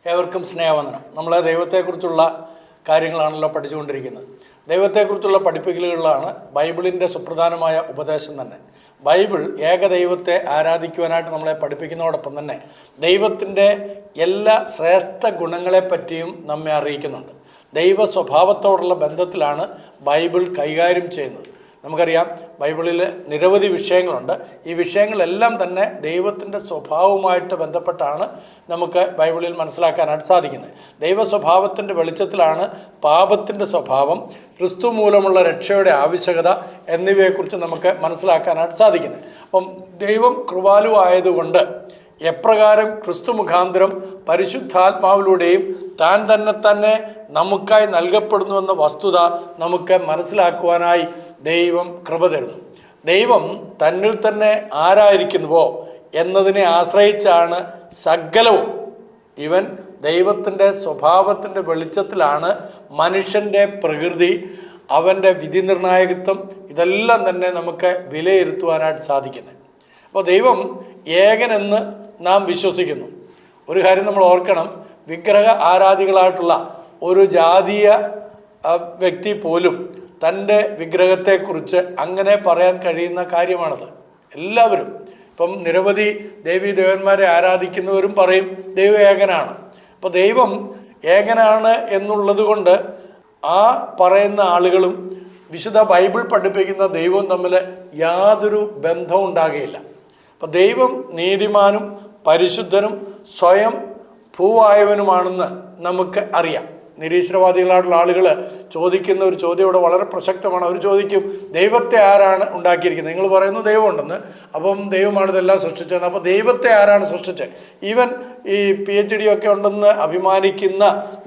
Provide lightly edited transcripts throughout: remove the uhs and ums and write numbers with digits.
ഏവർക്കും സ്നേഹവന്ദനം. നമ്മൾ ദൈവത്തെക്കുറിച്ചുള്ള കാര്യങ്ങളാണല്ലോ പഠിച്ചുകൊണ്ടിരിക്കുന്നത്. ദൈവത്തെക്കുറിച്ചുള്ള പഠിപ്പിക്കലുകളിലാണ് ബൈബിളിൻ്റെ സുപ്രധാനമായ ഉപദേശം തന്നെ. ബൈബിൾ ഏകദൈവത്തെ ആരാധിക്കുവാനായിട്ട് നമ്മളെ പഠിപ്പിക്കുന്നതോടൊപ്പം തന്നെ ദൈവത്തിൻ്റെ എല്ലാ ശ്രേഷ്ഠ ഗുണങ്ങളെപ്പറ്റിയും നമ്മെ അറിയിക്കുന്നുണ്ട്. ദൈവ സ്വഭാവത്തോടുള്ള ബന്ധത്തിലാണ് ബൈബിൾ കൈകാര്യം ചെയ്യുന്നത്. നമുക്കറിയാം, ബൈബിളിൽ നിരവധി വിഷയങ്ങളുണ്ട്. ഈ വിഷയങ്ങളെല്ലാം തന്നെ ദൈവത്തിൻ്റെ സ്വഭാവവുമായിട്ട് ബന്ധപ്പെട്ടാണ് നമുക്ക് ബൈബിളിൽ മനസ്സിലാക്കാനായിട്ട് സാധിക്കുന്നത്. ദൈവ സ്വഭാവത്തിൻ്റെ വെളിച്ചത്തിലാണ് പാപത്തിൻ്റെ സ്വഭാവം, ക്രിസ്തു മൂലമുള്ള രക്ഷയുടെ ആവശ്യകത എന്നിവയെക്കുറിച്ച് നമുക്ക് മനസ്സിലാക്കാനായിട്ട് സാധിക്കുന്നത്. അപ്പം ദൈവം കൃപാലു ആയതുകൊണ്ട് എപ്രകാരം ക്രിസ്തു മുഖാന്തരം പരിശുദ്ധാത്മാവിലൂടെയും താൻ തന്നെ നമുക്കായി നൽകപ്പെടുന്നുവെന്ന വസ്തുത നമുക്ക് മനസ്സിലാക്കുവാനായി ദൈവം കൃപ തരുന്നു. ദൈവം തന്നിൽ തന്നെ ആരായിരിക്കുന്നുവോ എന്നതിനെ ആശ്രയിച്ചാണ് സകലവും. ഇവൻ ദൈവത്തിൻ്റെ സ്വഭാവത്തിൻ്റെ വെളിച്ചത്തിലാണ് മനുഷ്യൻ്റെ പ്രകൃതി, അവൻ്റെ വിധി നിർണായകത്വം, ഇതെല്ലാം തന്നെ നമുക്ക് വിലയിരുത്തുവാനായിട്ട് സാധിക്കുന്നത്. അപ്പോൾ ദൈവം ഏകനെന്ന് നാം വിശ്വസിക്കുന്നു. ഒരു കാര്യം നമ്മൾ ഓർക്കണം, വിഗ്രഹ ആരാധികളായിട്ടുള്ള ഒരു ജാതീയ വ്യക്തി പോലും തൻ്റെ വിഗ്രഹത്തെക്കുറിച്ച് അങ്ങനെ പറയാൻ കഴിയുന്ന കാര്യമാണത്. എല്ലാവരും ഇപ്പം നിരവധി ദേവീദേവന്മാരെ ആരാധിക്കുന്നവരും പറയും ദൈവം ഏകനാണ്. അപ്പോൾ ദൈവം ഏകനാണ് എന്നുള്ളത് കൊണ്ട് ആ പറയുന്ന ആളുകളും വിശുദ്ധ ബൈബിൾ പഠിപ്പിക്കുന്ന ദൈവവും തമ്മിൽ യാതൊരു ബന്ധവും ഉണ്ടാകുകയില്ല. അപ്പോൾ ദൈവം നീതിമാനും പരിശുദ്ധനും സ്വയം ഭൂവായവനുമാണെന്ന് നമുക്ക് അറിയാം. നിരീശ്വരവാദികളായിട്ടുള്ള ആളുകൾ ചോദിക്കുന്ന ഒരു ചോദ്യം ഇവിടെ വളരെ പ്രസക്തമാണ്. അവർ ചോദിക്കും, ദൈവത്തെ ആരാണ് ഉണ്ടാക്കിയിരിക്കുന്നത്? നിങ്ങൾ പറയുന്നു ദൈവം ഉണ്ടെന്ന്, അപ്പം ദൈവമാണ് ഇതെല്ലാം സൃഷ്ടിച്ചത്. അപ്പോൾ ദൈവത്തെ ആരാണ് സൃഷ്ടിച്ചത്? ഈവൻ ഈ PhD ഒക്കെ ഉണ്ടെന്ന് അഭിമാനിക്കുന്ന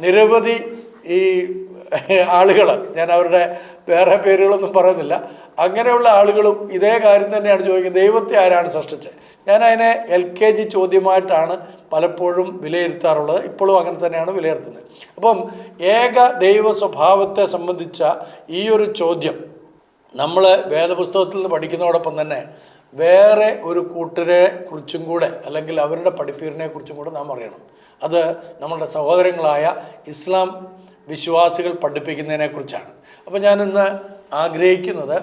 നിരവധി ഈ ആളുകൾ, ഞാൻ അവരുടെ വേറെ പേരുകളൊന്നും പറയുന്നില്ല, അങ്ങനെയുള്ള ആളുകളും ഇതേ കാര്യം തന്നെയാണ് ചോദിക്കുന്നത്, ദൈവത്തെ ആരാണ് സൃഷ്ടിച്ചത്? ഞാൻ അതിനെ LKG ചോദ്യമായിട്ടാണ് പലപ്പോഴും വിലയിരുത്താറുള്ളത്. ഇപ്പോഴും അങ്ങനെ തന്നെയാണ് വിലയിരുത്തുന്നത്. അപ്പം ഏക ദൈവ സ്വഭാവത്തെ സംബന്ധിച്ച ഈ ഒരു ചോദ്യം നമ്മൾ വേദപുസ്തകത്തിൽ നിന്ന് പഠിക്കുന്നതോടൊപ്പം തന്നെ വേറെ ഒരു കൂട്ടരെ കുറിച്ചും കൂടെ, അല്ലെങ്കിൽ അവരുടെ പഠിപ്പീരിനെ കുറിച്ചും കൂടെ നാം അറിയണം. അത് നമ്മളുടെ സഹോദരങ്ങളായ ഇസ്ലാം വിശ്വാസികൾ പഠിപ്പിക്കുന്നതിനെക്കുറിച്ചാണ്. അപ്പോൾ ഞാനിന്ന് ആഗ്രഹിക്കുന്നത്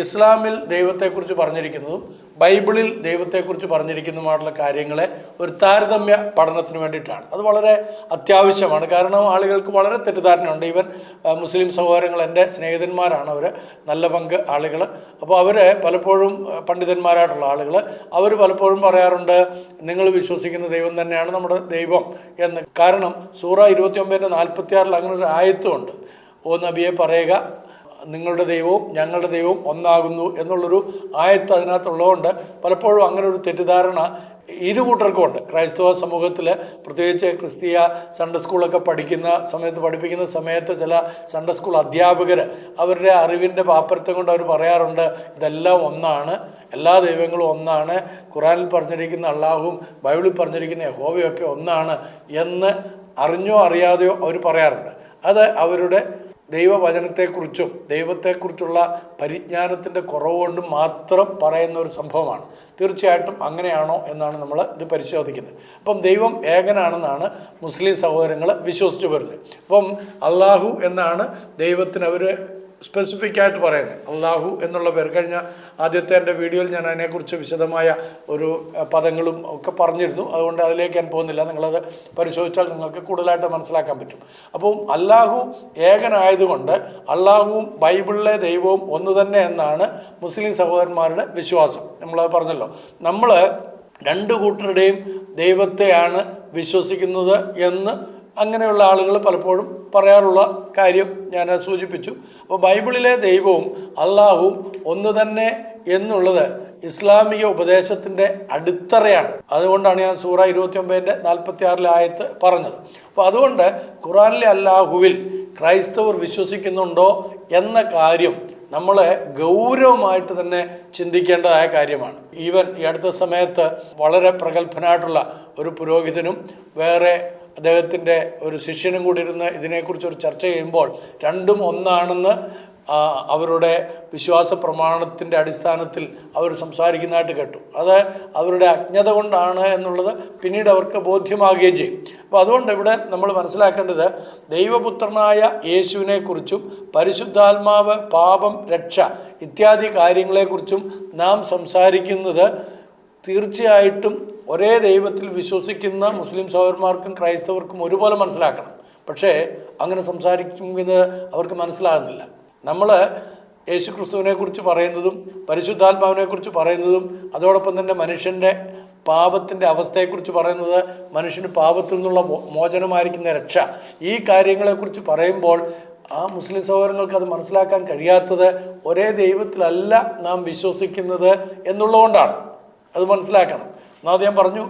ഇസ്ലാമിൽ ദൈവത്തെക്കുറിച്ച് പറഞ്ഞിരിക്കുന്നതും ബൈബിളിൽ ദൈവത്തെക്കുറിച്ച് പറഞ്ഞിരിക്കുന്നതുമായിട്ടുള്ള കാര്യങ്ങളെ ഒരു താരതമ്യ പഠനത്തിന് വേണ്ടിയിട്ടാണ്. അത് വളരെ അത്യാവശ്യമാണ്. കാരണം ആളുകൾക്ക് വളരെ തെറ്റിദ്ധാരണയുണ്ട്. ഈവൻ മുസ്ലിം സഹോദരങ്ങൾ എൻ്റെ സ്നേഹിതന്മാരാണ്, അവർ നല്ല പങ്ക് ആളുകൾ. അപ്പോൾ അവർ പലപ്പോഴും പണ്ഡിതന്മാരായിട്ടുള്ള ആളുകൾ, അവർ പലപ്പോഴും പറയാറുണ്ട് നിങ്ങൾ വിശ്വസിക്കുന്ന ദൈവം തന്നെയാണ് നമ്മുടെ ദൈവം എന്ന്. കാരണം സൂറ 29:46 അങ്ങനെ ഒരു ആയത്തുണ്ട്, ഓ നബിയെ പറയുക നിങ്ങളുടെ ദൈവവും ഞങ്ങളുടെ ദൈവവും ഒന്നാകുന്നു എന്നുള്ളൊരു ആയത്ത് അതിനകത്തുള്ളതുകൊണ്ട് പലപ്പോഴും അങ്ങനെ ഒരു തെറ്റിദ്ധാരണ ഇരുകൂട്ടർക്കും ഉണ്ട്. ക്രൈസ്തവ സമൂഹത്തിൽ പ്രത്യേകിച്ച് ക്രിസ്തീയ സൺഡേ സ്കൂളൊക്കെ പഠിപ്പിക്കുന്ന സമയത്ത് ചില സൺഡേ സ്കൂൾ അധ്യാപകർ അവരുടെ അറിവിൻ്റെ പാപ്പരത്വം കൊണ്ട് അവർ പറയാറുണ്ട് ഇതെല്ലാം ഒന്നാണ്, എല്ലാ ദൈവങ്ങളും ഒന്നാണ്, ഖുറാനിൽ പറഞ്ഞിരിക്കുന്ന അള്ളാഹുവും ബൈബിളിൽ പറഞ്ഞിരിക്കുന്ന യഹോവയൊക്കെ ഒന്നാണ് എന്ന് അറിഞ്ഞോ അറിയാതെയോ അവർ പറയാറുണ്ട്. അത് അവരുടെ ദൈവവചനത്തെക്കുറിച്ചും ദൈവത്തെക്കുറിച്ചുള്ള പരിജ്ഞാനത്തിൻ്റെ കുറവ് കൊണ്ടും മാത്രം പറയുന്ന ഒരു സംഭവമാണ്. തീർച്ചയായിട്ടും അങ്ങനെയാണോ എന്നാണ് നമ്മൾ ഇത് പരിശോധിക്കുന്നത്. അപ്പം ദൈവം ഏകനാണെന്നാണ് മുസ്ലിം സഹോദരങ്ങൾ വിശ്വസിച്ച് വരുന്നത്. അപ്പം അള്ളാഹു എന്നാണ് ദൈവത്തിന് അവർ സ്പെസിഫിക് ആയിട്ട് പറയുന്നത്. അള്ളാഹു എന്നുള്ള പേര്. കഴിഞ്ഞ ആദ്യത്തെ എൻ്റെ വീഡിയോയിൽ ഞാൻ അതിനെക്കുറിച്ച് വിശദമായ ഒരു പദങ്ങളും ഒക്കെ പറഞ്ഞിരുന്നു. അതുകൊണ്ട് അതിലേക്ക് ഞാൻ പോകുന്നില്ല. നിങ്ങളത് പരിശോധിച്ചാൽ നിങ്ങൾക്ക് കൂടുതലായിട്ട് മനസ്സിലാക്കാൻ പറ്റും. അപ്പം അള്ളാഹു ഏകനായതുകൊണ്ട് അള്ളാഹുവും ബൈബിളിലെ ദൈവവും ഒന്ന് തന്നെ എന്നാണ് മുസ്ലിം സഹോദരന്മാരുടെ വിശ്വാസം. നമ്മളത് പറഞ്ഞല്ലോ. നമ്മൾ രണ്ട് കൂട്ടരുടെയും ദൈവത്തെയാണ് വിശ്വസിക്കുന്നത് എന്ന് അങ്ങനെയുള്ള ആളുകൾ പലപ്പോഴും പറയാറുള്ള കാര്യം ഞാൻ സൂചിപ്പിച്ചു. അപ്പോൾ ബൈബിളിലെ ദൈവവും അള്ളാഹുവും ഒന്ന് തന്നെ എന്നുള്ളത് ഇസ്ലാമിക ഉപദേശത്തിൻ്റെ അടിത്തറയാണ്. അതുകൊണ്ടാണ് ഞാൻ സൂറ 29:46 ആയത്ത് പറഞ്ഞത്. അപ്പോൾ അതുകൊണ്ട് ഖുറാനിലെ അല്ലാഹുവിൽ ക്രൈസ്തവർ വിശ്വസിക്കുന്നുണ്ടോ എന്ന കാര്യം നമ്മൾ ഗൗരവമായിട്ട് തന്നെ ചിന്തിക്കേണ്ടതായ കാര്യമാണ്. ഈവൻ ഈ അടുത്ത സമയത്ത് വളരെ പ്രഗത്ഭനായിട്ടുള്ള ഒരു പുരോഹിതനും വേറെ അദ്ദേഹത്തിൻ്റെ ഒരു ശിഷ്യനും കൂടി ഇരുന്ന് ഇതിനെക്കുറിച്ചൊരു ചർച്ച ചെയ്യുമ്പോൾ രണ്ടും ഒന്നാണെന്ന് അവരുടെ വിശ്വാസ പ്രമാണത്തിൻ്റെ അടിസ്ഥാനത്തിൽ അവർ സംസാരിക്കുന്നതായിട്ട് കേട്ടു. അത് അവരുടെ അജ്ഞത കൊണ്ടാണ് എന്നുള്ളത് പിന്നീട് അവർക്ക് ബോധ്യമാകുകയും ചെയ്യും. അപ്പോൾ അതുകൊണ്ട് ഇവിടെ നമ്മൾ മനസ്സിലാക്കേണ്ടത് ദൈവപുത്രനായ യേശുവിനെക്കുറിച്ചും പരിശുദ്ധാത്മാവ്, പാപം, രക്ഷ ഇത്യാദി കാര്യങ്ങളെക്കുറിച്ചും നാം സംസാരിക്കുന്നത് തീർച്ചയായിട്ടും ഒരേ ദൈവത്തിൽ വിശ്വസിക്കുന്ന മുസ്ലിം സഹോദരന്മാർക്കും ക്രൈസ്തവർക്കും ഒരുപോലെ മനസ്സിലാക്കണം. പക്ഷേ അങ്ങനെ സംസാരിക്കുന്നത് അവർക്ക് മനസ്സിലാകുന്നില്ല. നമ്മൾ യേശു ക്രിസ്തുവിനെക്കുറിച്ച് പറയുന്നതും പരിശുദ്ധാത്മാവിനെക്കുറിച്ച് പറയുന്നതും അതോടൊപ്പം തന്നെ മനുഷ്യൻ്റെ പാപത്തിൻ്റെ അവസ്ഥയെക്കുറിച്ച് പറയുന്നത്, മനുഷ്യന് പാപത്തിൽ നിന്നുള്ള മോചനമായിരിക്കുന്ന രക്ഷ, ഈ കാര്യങ്ങളെക്കുറിച്ച് പറയുമ്പോൾ ആ മുസ്ലിം സഹോദരങ്ങൾക്ക് അത് മനസ്സിലാക്കാൻ കഴിയാത്തത് ഒരേ ദൈവത്തിലല്ല നാം വിശ്വസിക്കുന്നത് എന്നുള്ളതുകൊണ്ടാണ്. അത് മനസ്സിലാക്കണം. ഒന്നാമത് ഞാൻ പറഞ്ഞു,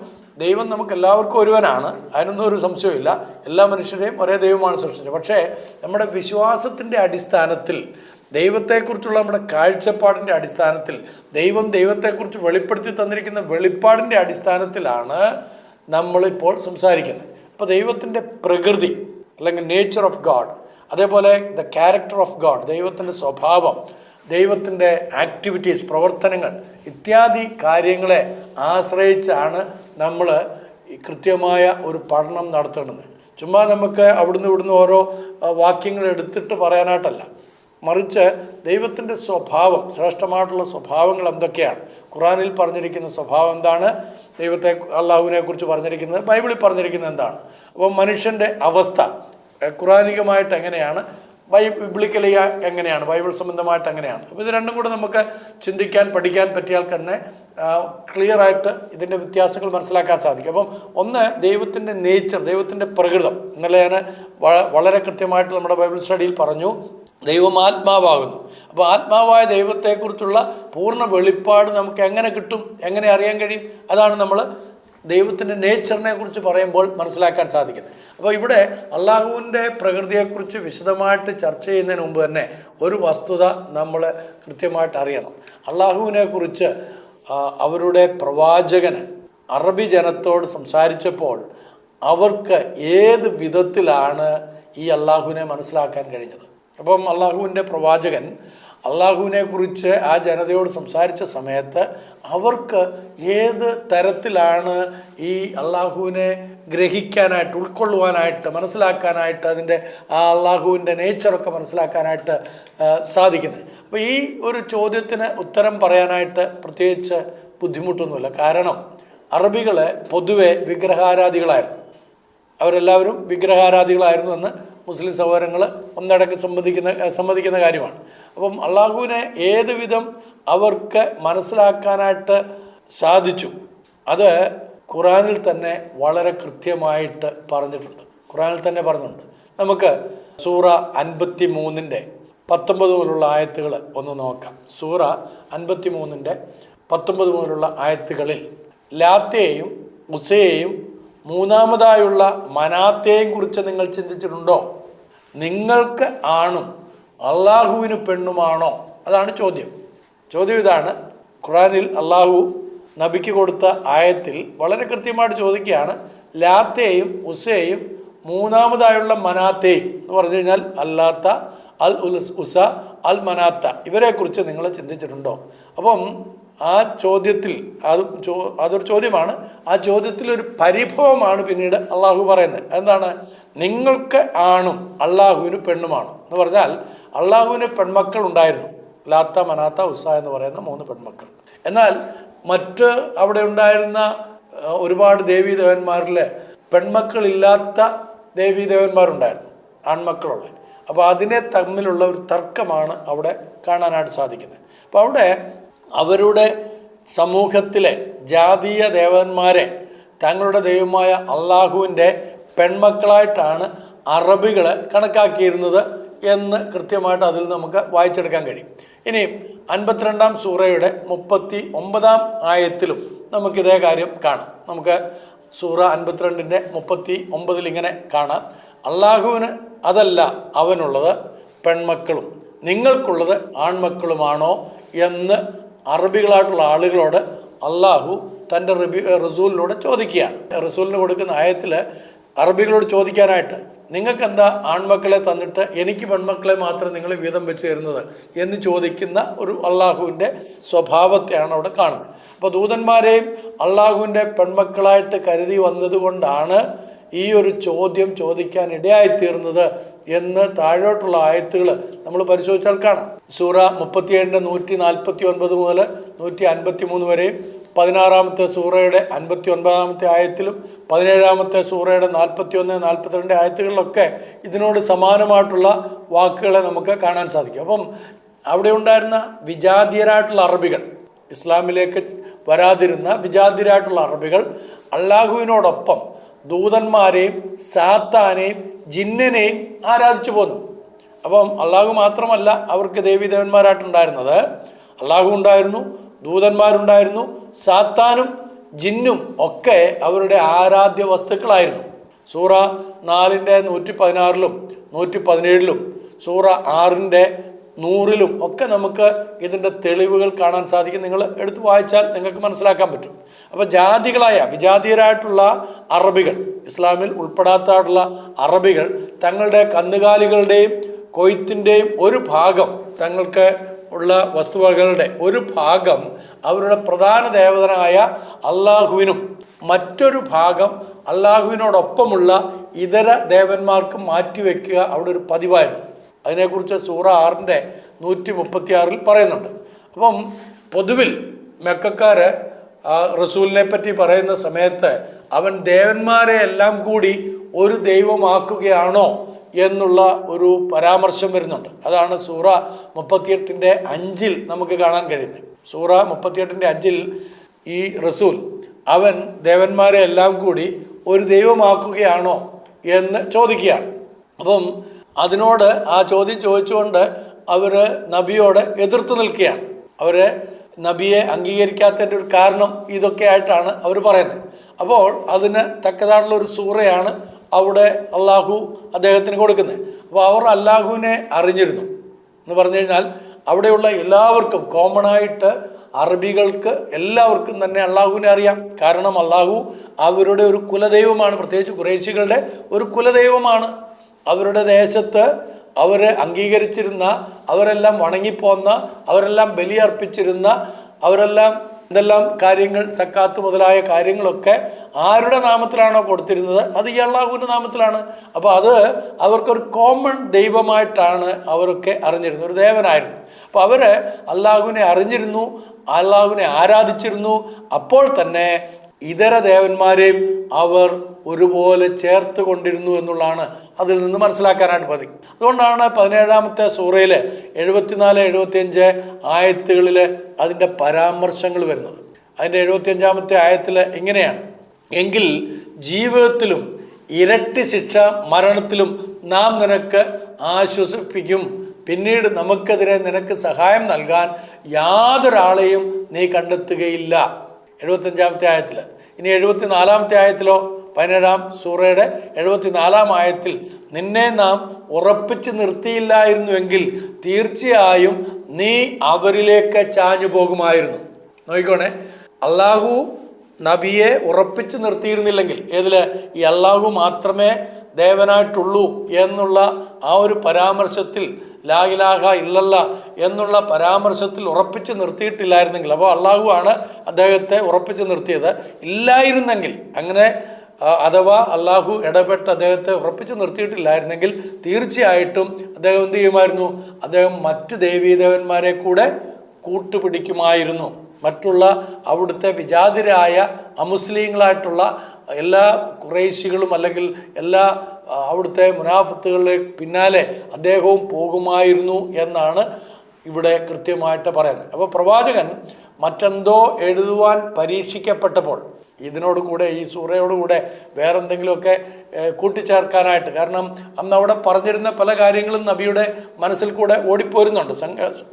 ദൈവം നമുക്ക് എല്ലാവർക്കും ഒരുവനാണ്, അതിനൊന്നും ഒരു സംശയമില്ല. എല്ലാ മനുഷ്യരെയും ഒരേ ദൈവമാണ് സൃഷ്ടിച്ചത്. പക്ഷേ നമ്മുടെ വിശ്വാസത്തിൻ്റെ അടിസ്ഥാനത്തിൽ, ദൈവത്തെക്കുറിച്ചുള്ള നമ്മുടെ കാഴ്ചപ്പാടിൻ്റെ അടിസ്ഥാനത്തിൽ, ദൈവം ദൈവത്തെക്കുറിച്ച് വെളിപ്പെടുത്തി തന്നിരിക്കുന്ന വെളിപ്പാടിൻ്റെ അടിസ്ഥാനത്തിലാണ് നമ്മളിപ്പോൾ സംസാരിക്കുന്നത്. അപ്പോൾ ദൈവത്തിൻ്റെ പ്രകൃതി അല്ലെങ്കിൽ നേച്ചർ ഓഫ് ഗാഡ്, അതേപോലെ ദ ക്യാരക്ടർ ഓഫ് ഗാഡ്, ദൈവത്തിൻ്റെ സ്വഭാവം, ദൈവത്തിൻ്റെ ആക്ടിവിറ്റീസ്, പ്രവർത്തനങ്ങൾ ഇത്യാദി കാര്യങ്ങളെ ആശ്രയിച്ചാണ് നമ്മൾ കൃത്യമായ ഒരു പഠനം നടത്തേണ്ടത്. ചുമ്മാ നമുക്ക് അവിടുന്ന് ഇവിടുന്ന് ഓരോ വാക്യങ്ങൾ എടുത്തിട്ട് പറയാനായിട്ടല്ല, മറിച്ച് ദൈവത്തിൻ്റെ സ്വഭാവം, ശ്രേഷ്ഠമായിട്ടുള്ള സ്വഭാവങ്ങൾ എന്തൊക്കെയാണ്, ഖുറാനിൽ പറഞ്ഞിരിക്കുന്ന സ്വഭാവം എന്താണ്, ദൈവത്തെ അള്ളാഹുവിനെ കുറിച്ച് പറഞ്ഞിരിക്കുന്നത്, ബൈബിളിൽ പറഞ്ഞിരിക്കുന്നത് എന്താണ്, അപ്പോൾ മനുഷ്യൻ്റെ അവസ്ഥ ഖുറാനികമായിട്ട് എങ്ങനെയാണ്, ബൈബിളിക്കലി എങ്ങനെയാണ്, ബൈബിൾ സംബന്ധമായിട്ട് എങ്ങനെയാണ്. അപ്പോൾ ഇത് രണ്ടും കൂടെ നമുക്ക് ചിന്തിക്കാൻ, പഠിക്കാൻ പറ്റിയാൽ തന്നെ ക്ലിയറായിട്ട് ഇതിൻ്റെ വ്യത്യാസങ്ങൾ മനസ്സിലാക്കാൻ സാധിക്കും. അപ്പം ഒന്ന്, ദൈവത്തിൻ്റെ നേച്ചർ, ദൈവത്തിൻ്റെ പ്രകൃതം. ഇന്നലെ ഞാൻ വളരെ കൃത്യമായിട്ട് നമ്മുടെ ബൈബിൾ സ്റ്റഡിയിൽ പറഞ്ഞു, ദൈവം ആത്മാവാകുന്നു. അപ്പോൾ ആത്മാവായ ദൈവത്തെക്കുറിച്ചുള്ള പൂർണ്ണ വെളിപ്പാട് നമുക്ക് എങ്ങനെ കിട്ടും, എങ്ങനെ അറിയാൻ കഴിയും? അതാണ് നമ്മൾ ദൈവത്തിൻ്റെ നേച്ചറിനെ കുറിച്ച് പറയുമ്പോൾ മനസ്സിലാക്കാൻ സാധിക്കുന്നത്. അപ്പോൾ ഇവിടെ അള്ളാഹുവിൻ്റെ പ്രകൃതിയെക്കുറിച്ച് വിശദമായിട്ട് ചർച്ച ചെയ്യുന്നതിന് മുമ്പ് തന്നെ ഒരു വസ്തുത നമ്മൾ കൃത്യമായിട്ട് അറിയണം. അള്ളാഹുവിനെ കുറിച്ച് അവരുടെ പ്രവാചകന് അറബി ജനത്തോട് സംസാരിച്ചപ്പോൾ അവർക്ക് ഏത് വിധത്തിലാണ് ഈ അള്ളാഹുവിനെ മനസ്സിലാക്കാൻ കഴിഞ്ഞത്? അപ്പം അള്ളാഹുവിൻ്റെ പ്രവാചകൻ അള്ളാഹുവിനെ കുറിച്ച് ആ ജനതയോട് സംസാരിച്ച സമയത്ത് അവർക്ക് ഏത് തരത്തിലാണ് ഈ അള്ളാഹുവിനെ ഗ്രഹിക്കാനായിട്ട്, ഉൾക്കൊള്ളുവാനായിട്ട്, മനസ്സിലാക്കാനായിട്ട്, അതിൻ്റെ ആ അള്ളാഹുവിൻ്റെ നേച്ചറൊക്കെ മനസ്സിലാക്കാനായിട്ട് സാധിക്കുന്നത്? അപ്പോൾ ഈ ഒരു ചോദ്യത്തിന് ഉത്തരം പറയാനായിട്ട് പ്രത്യേകിച്ച് ബുദ്ധിമുട്ടൊന്നുമില്ല. കാരണം അറബികൾ പൊതുവെ വിഗ്രഹാരാധികളായിരുന്നു. അവരെല്ലാവരും വിഗ്രഹാരാധികളായിരുന്നു എന്ന് മുസ്ലിം സഹോദരങ്ങൾ ഒന്നടങ്കം സമ്മതിക്കുന്ന കാര്യമാണ്. അപ്പം അള്ളാഹുവിനെ ഏത് വിധം അവർക്ക് മനസ്സിലാക്കാനായിട്ട് സാധിച്ചു, അത് ഖുറാനിൽ തന്നെ വളരെ കൃത്യമായിട്ട് പറഞ്ഞിട്ടുണ്ട്. ഖുറാനിൽ തന്നെ പറഞ്ഞിട്ടുണ്ട്. നമുക്ക് സൂറ 53 19 മുതലുള്ള ആയത്തുകൾ ഒന്ന് നോക്കാം. സൂറ 53 19 മുതലുള്ള ആയത്തുകളിൽ ലാത്തയെയും ഉസയെയും മൂന്നാമതായുള്ള മനാത്തെയും കുറിച്ച് നിങ്ങൾ ചിന്തിച്ചിട്ടുണ്ടോ? നിങ്ങൾക്ക് ആണും അള്ളാഹുവിന് പെണ്ണുമാണോ? അതാണ് ചോദ്യം. ചോദ്യം ഇതാണ്. ഖുറാനിൽ അള്ളാഹു നബിക്ക് കൊടുത്ത ആയത്തിൽ വളരെ കൃത്യമായിട്ട് ചോദിക്കുകയാണ്, ലാത്തയെയും ഉസയെയും മൂന്നാമതായുള്ള മനാത്തെയും എന്ന് പറഞ്ഞു കഴിഞ്ഞാൽ അല്ലാത്ത, അൽ ഉസ, അൽ മനാത്ത, ഇവരെക്കുറിച്ച് നിങ്ങൾ ചിന്തിച്ചിട്ടുണ്ടോ? അപ്പം ആ ചോദ്യത്തിൽ അതൊരു ചോദ്യമാണ്. ആ ചോദ്യത്തിൽ ഒരു പരിഭവമാണ് പിന്നീട് അള്ളാഹു പറയുന്നത്. എന്താണ്? നിങ്ങൾക്ക് ആണും അള്ളാഹുവിന് പെണ്ണുമാണ് എന്ന് പറഞ്ഞാൽ അള്ളാഹുവിന് പെൺമക്കൾ ഉണ്ടായിരുന്നു, ലാത്ത, മനാത്ത, ഉസ എന്ന് പറയുന്ന 3 പെൺമക്കൾ. എന്നാൽ മറ്റ് അവിടെ ഉണ്ടായിരുന്ന ഒരുപാട് ദേവീദേവന്മാരിൽ പെൺമക്കളില്ലാത്ത ദേവീദേവന്മാരുണ്ടായിരുന്നു, ആൺമക്കളുള്ള. അപ്പോൾ അതിനെ തമ്മിലുള്ള ഒരു തർക്കമാണ് അവിടെ കാണാനായിട്ട് സാധിക്കുന്നത്. അപ്പോൾ അവിടെ അവരുടെ സമൂഹത്തിലെ ജാതീയ ദേവന്മാരെ തങ്ങളുടെ ദൈവമായ അള്ളാഹുവിൻ്റെ പെൺമക്കളായിട്ടാണ് അറബികൾ കണക്കാക്കിയിരുന്നത് എന്ന് കൃത്യമായിട്ട് അതിൽ നമുക്ക് വായിച്ചെടുക്കാൻ കഴിയും. ഇനി 52 സൂറയുടെ 39 ആയത്തിലും നമുക്കിതേ കാര്യം കാണാം. നമുക്ക് സൂറ 52 39 ഇങ്ങനെ കാണാം, അള്ളാഹുവിന് അതല്ല അവനുള്ളത് പെൺമക്കളും നിങ്ങൾക്കുള്ളത് ആൺമക്കളുമാണോ എന്ന് അറബികളായിട്ടുള്ള ആളുകളോട് അള്ളാഹു തൻ്റെ റസൂലിനോട് ചോദിക്കുകയാണ്. റസൂലിന് കൊടുക്കുന്ന ആയത്തിൽ അറബികളോട് ചോദിക്കാനായിട്ട്, നിങ്ങൾക്കെന്താ ആൺമക്കളെ തന്നിട്ട് എനിക്ക് പെൺമക്കളെ മാത്രം നിങ്ങൾ വീതം വെച്ച് തരുന്നത് എന്ന് ചോദിക്കുന്ന ഒരു അള്ളാഹുവിൻ്റെ സ്വഭാവത്തെയാണ് അവിടെ കാണുന്നത്. അപ്പോൾ ദൂതന്മാരെയും അള്ളാഹുവിൻ്റെ പെൺമക്കളായിട്ട് കരുതി വന്നതുകൊണ്ടാണ് ഈ ഒരു ചോദ്യം ചോദിക്കാൻ ഇടയായിത്തീർന്നത് എന്ന് താഴോട്ടുള്ള ആയത്തുകൾ നമ്മൾ പരിശോധിച്ചാൽ കാണാം. സൂറ 37 149 മുതൽ 153 വരെയും 16-ാമത്തെ സൂറയുടെ 59-ാമത്തെ ആയത്തിലും 17-ാമത്തെ സൂറയുടെ 41, 42 ആയത്തുകളിലൊക്കെ ഇതിനോട് സമാനമായിട്ടുള്ള വാക്കുകളെ നമുക്ക് കാണാൻ സാധിക്കും. അപ്പം അവിടെ ഉണ്ടായിരുന്ന വിജാതീയരായിട്ടുള്ള അറബികൾ, ഇസ്ലാമിലേക്ക് വരാതിരുന്ന വിജാതീയരായിട്ടുള്ള അറബികൾ അള്ളാഹുവിനോടൊപ്പം ദൂതന്മാരെയും സാത്താനെയും ജിന്നിനെയും ആരാധിച്ചു പോന്നു. അപ്പം അള്ളാഹു മാത്രമല്ല അവർക്ക് ദേവീദേവന്മാരായിട്ടുണ്ടായിരുന്നത്. അള്ളാഹു ഉണ്ടായിരുന്നു, ദൂതന്മാരുണ്ടായിരുന്നു, സാത്താനും ജിന്നും ഒക്കെ അവരുടെ ആരാധ്യ വസ്തുക്കളായിരുന്നു. സൂറ 4-ന്റെ 116-ലും 117-ലും സൂറ 6-ന്റെ 100-ലും ഒക്കെ നമുക്ക് ഇതിൻ്റെ തെളിവുകൾ കാണാൻ സാധിക്കും. നിങ്ങൾ എടുത്ത് വായിച്ചാൽ നിങ്ങൾക്ക് മനസ്സിലാക്കാൻ പറ്റും. അപ്പോൾ ജാതികളായ വിജാതീയരായിട്ടുള്ള അറബികൾ, ഇസ്ലാമിൽ ഉൾപ്പെടാത്തായിട്ടുള്ള അറബികൾ തങ്ങളുടെ കന്നുകാലികളുടെയും കൊയ്ത്തിൻ്റെയും ഒരു ഭാഗം, തങ്ങൾക്ക് ഉള്ള വസ്തുവകകളുടെ ഒരു ഭാഗം അവരുടെ പ്രധാന ദേവതനായ അള്ളാഹുവിനും മറ്റൊരു ഭാഗം അള്ളാഹുവിനോടൊപ്പമുള്ള ഇതര ദേവന്മാർക്ക് മാറ്റിവെക്കുക അവിടെ ഒരു പതിവായിരുന്നു. അതിനെക്കുറിച്ച് സൂറ 6-ന്റെ 136-ൽ പറയുന്നുണ്ട്. അപ്പം പൊതുവിൽ മെക്കക്കാർ റസൂലിനെ പറ്റി പറയുന്ന സമയത്ത് അവൻ ദേവന്മാരെ എല്ലാം കൂടി ഒരു ദൈവമാക്കുകയാണോ എന്നുള്ള ഒരു പരാമർശം വരുന്നുണ്ട്. അതാണ് സൂറ 38-ന്റെ 5-ൽ നമുക്ക് കാണാൻ കഴിയുന്നത്. സൂറ 38-ന്റെ 5-ൽ ഈ റസൂൽ അവൻ ദേവന്മാരെ എല്ലാം കൂടി ഒരു ദൈവമാക്കുകയാണോ എന്ന് ചോദിക്കുകയാണ്. അപ്പം അതിനോട് ആ ചോദ്യം ചോദിച്ചുകൊണ്ട് അവർ നബിയോട് എതിർത്ത് നിൽക്കുകയാണ്. അവർ നബിയെ അംഗീകരിക്കാത്തതിൻ്റെ ഒരു കാരണം ഇതൊക്കെ ആയിട്ടാണ് അവർ പറയുന്നത്. അപ്പോൾ അതിന് തക്കതായിട്ടുള്ള ഒരു സൂറയാണ് അവിടെ അള്ളാഹു അദ്ദേഹത്തിന് കൊടുക്കുന്നത്. അപ്പോൾ അവർ അള്ളാഹുവിനെ അറിഞ്ഞിരുന്നു എന്ന് പറഞ്ഞു കഴിഞ്ഞാൽ അവിടെയുള്ള എല്ലാവർക്കും കോമണായിട്ട് അറബികൾക്ക് എല്ലാവർക്കും തന്നെ അള്ളാഹുവിനെ അറിയാം. കാരണം അള്ളാഹു അവരുടെ ഒരു കുലദൈവമാണ്, പ്രത്യേകിച്ച് ഖുറൈശികളുടെ ഒരു കുലദൈവമാണ്. അവരുടെ ദേശത്ത് അവർ അംഗീകരിച്ചിരുന്ന, അവരെല്ലാം വണങ്ങിപ്പോന്ന, അവരെല്ലാം ബലിയർപ്പിച്ചിരുന്ന, അവരെല്ലാം എന്തെല്ലാം കാര്യങ്ങൾ, സക്കാത്ത് മുതലായ കാര്യങ്ങളൊക്കെ ആരുടെ നാമത്തിലാണോ കൊടുത്തിരുന്നത് അത് ഈ അള്ളാഹുവിൻ്റെ നാമത്തിലാണ്. അപ്പോൾ അത് അവർക്കൊരു കോമൺ ദൈവമായിട്ടാണ് അവരൊക്കെ അറിഞ്ഞിരുന്നത്, ഒരു ദേവനായിരുന്നു. അപ്പോൾ അവർ അള്ളാഹുവിനെ അറിഞ്ഞിരുന്നു, അള്ളാഹുവിനെ ആരാധിച്ചിരുന്നു. അപ്പോൾ തന്നെ ഇതര ദേവന്മാരെയും അവർ ഒരുപോലെ ചേർത്ത് കൊണ്ടിരുന്നു എന്നുള്ളതാണ് അതിൽ നിന്ന് മനസ്സിലാക്കാനായിട്ട് സാധിക്കും. അതുകൊണ്ടാണ് 17-ാമത്തെ സൂറയിൽ 74, 75 ആയത്തുകളിൽ അതിൻ്റെ പരാമർശങ്ങൾ വരുന്നത്. അതിൻ്റെ 75-ാമത്തെ ആയത്തിൽ ഇങ്ങനെയാണ്: എങ്കിൽ ജീവിതത്തിലും ഇരട്ടി ശിക്ഷ മരണത്തിലും നാം നിനക്ക് ആശ്വസിപ്പിക്കും. പിന്നീട് നമുക്കെതിരെ നിനക്ക് സഹായം നൽകാൻ യാതൊരാളെയും നീ കണ്ടെത്തുകയില്ല. 75-ാമത്തെ ആയത്തിൽ. ഇനി 74-ാമത്തെ ആയത്തിലോ 17-ാം സൂറയുടെ 74-ാം ആയത്തിൽ നിന്നെ നാം ഉറപ്പിച്ച് നിർത്തിയില്ലായിരുന്നുവെങ്കിൽ തീർച്ചയായും നീ അവരിലേക്ക് ചാഞ്ഞു പോകുമായിരുന്നു. നോക്കിക്കോണേ, അള്ളാഹു നബിയെ ഉറപ്പിച്ച് നിർത്തിയിരുന്നില്ലെങ്കിൽ, ഈ അള്ളാഹു മാത്രമേ ദേവനായിട്ടുള്ളൂ എന്നുള്ള ആ ഒരു പരാമർശത്തിൽ, ലാ ഇലാഹ ഇല്ലല്ല എന്നുള്ള പരാമർശത്തിൽ ഉറപ്പിച്ച് നിർത്തിയിട്ടില്ലായിരുന്നെങ്കിൽ, അപ്പോൾ അള്ളാഹു ആണ് അദ്ദേഹത്തെ ഉറപ്പിച്ച് നിർത്തിയത്. ഇല്ലായിരുന്നെങ്കിൽ, അങ്ങനെ അഥവാ അള്ളാഹു ഇടപെട്ട് അദ്ദേഹത്തെ ഉറപ്പിച്ച് നിർത്തിയിട്ടില്ലായിരുന്നെങ്കിൽ തീർച്ചയായിട്ടും അദ്ദേഹം എന്ത് ചെയ്യുമായിരുന്നു? അദ്ദേഹം മറ്റ് ദേവീദേവന്മാരെ കൂടെ കൂട്ടുപിടിക്കുമായിരുന്നു. മറ്റുള്ള അവിടുത്തെ വിജാതിരായ അമുസ്ലിങ്ങളായിട്ടുള്ള എല്ലാ ഖുറൈശികളും അല്ലെങ്കിൽ എല്ലാ അവിടുത്തെ മുനാഫത്തുകളുടെ പിന്നാലെ അദ്ദേഹവും പോകുമായിരുന്നു എന്നാണ് ഇവിടെ കൃത്യമായിട്ട് പറയുന്നത്. അപ്പോൾ പ്രവാചകൻ മറ്റെന്തോ എഴുതുവാൻ പരീക്ഷിക്കപ്പെട്ടപ്പോൾ ഇതിനോടുകൂടെ, ഈ സൂറയോടുകൂടെ വേറെന്തെങ്കിലുമൊക്കെ കൂട്ടിച്ചേർക്കാനായിട്ട്, കാരണം അന്ന് അവിടെ പറഞ്ഞിരുന്ന പല കാര്യങ്ങളും നബിയുടെ മനസ്സിൽ കൂടെ ഓടിപ്പോരുന്നുണ്ട്,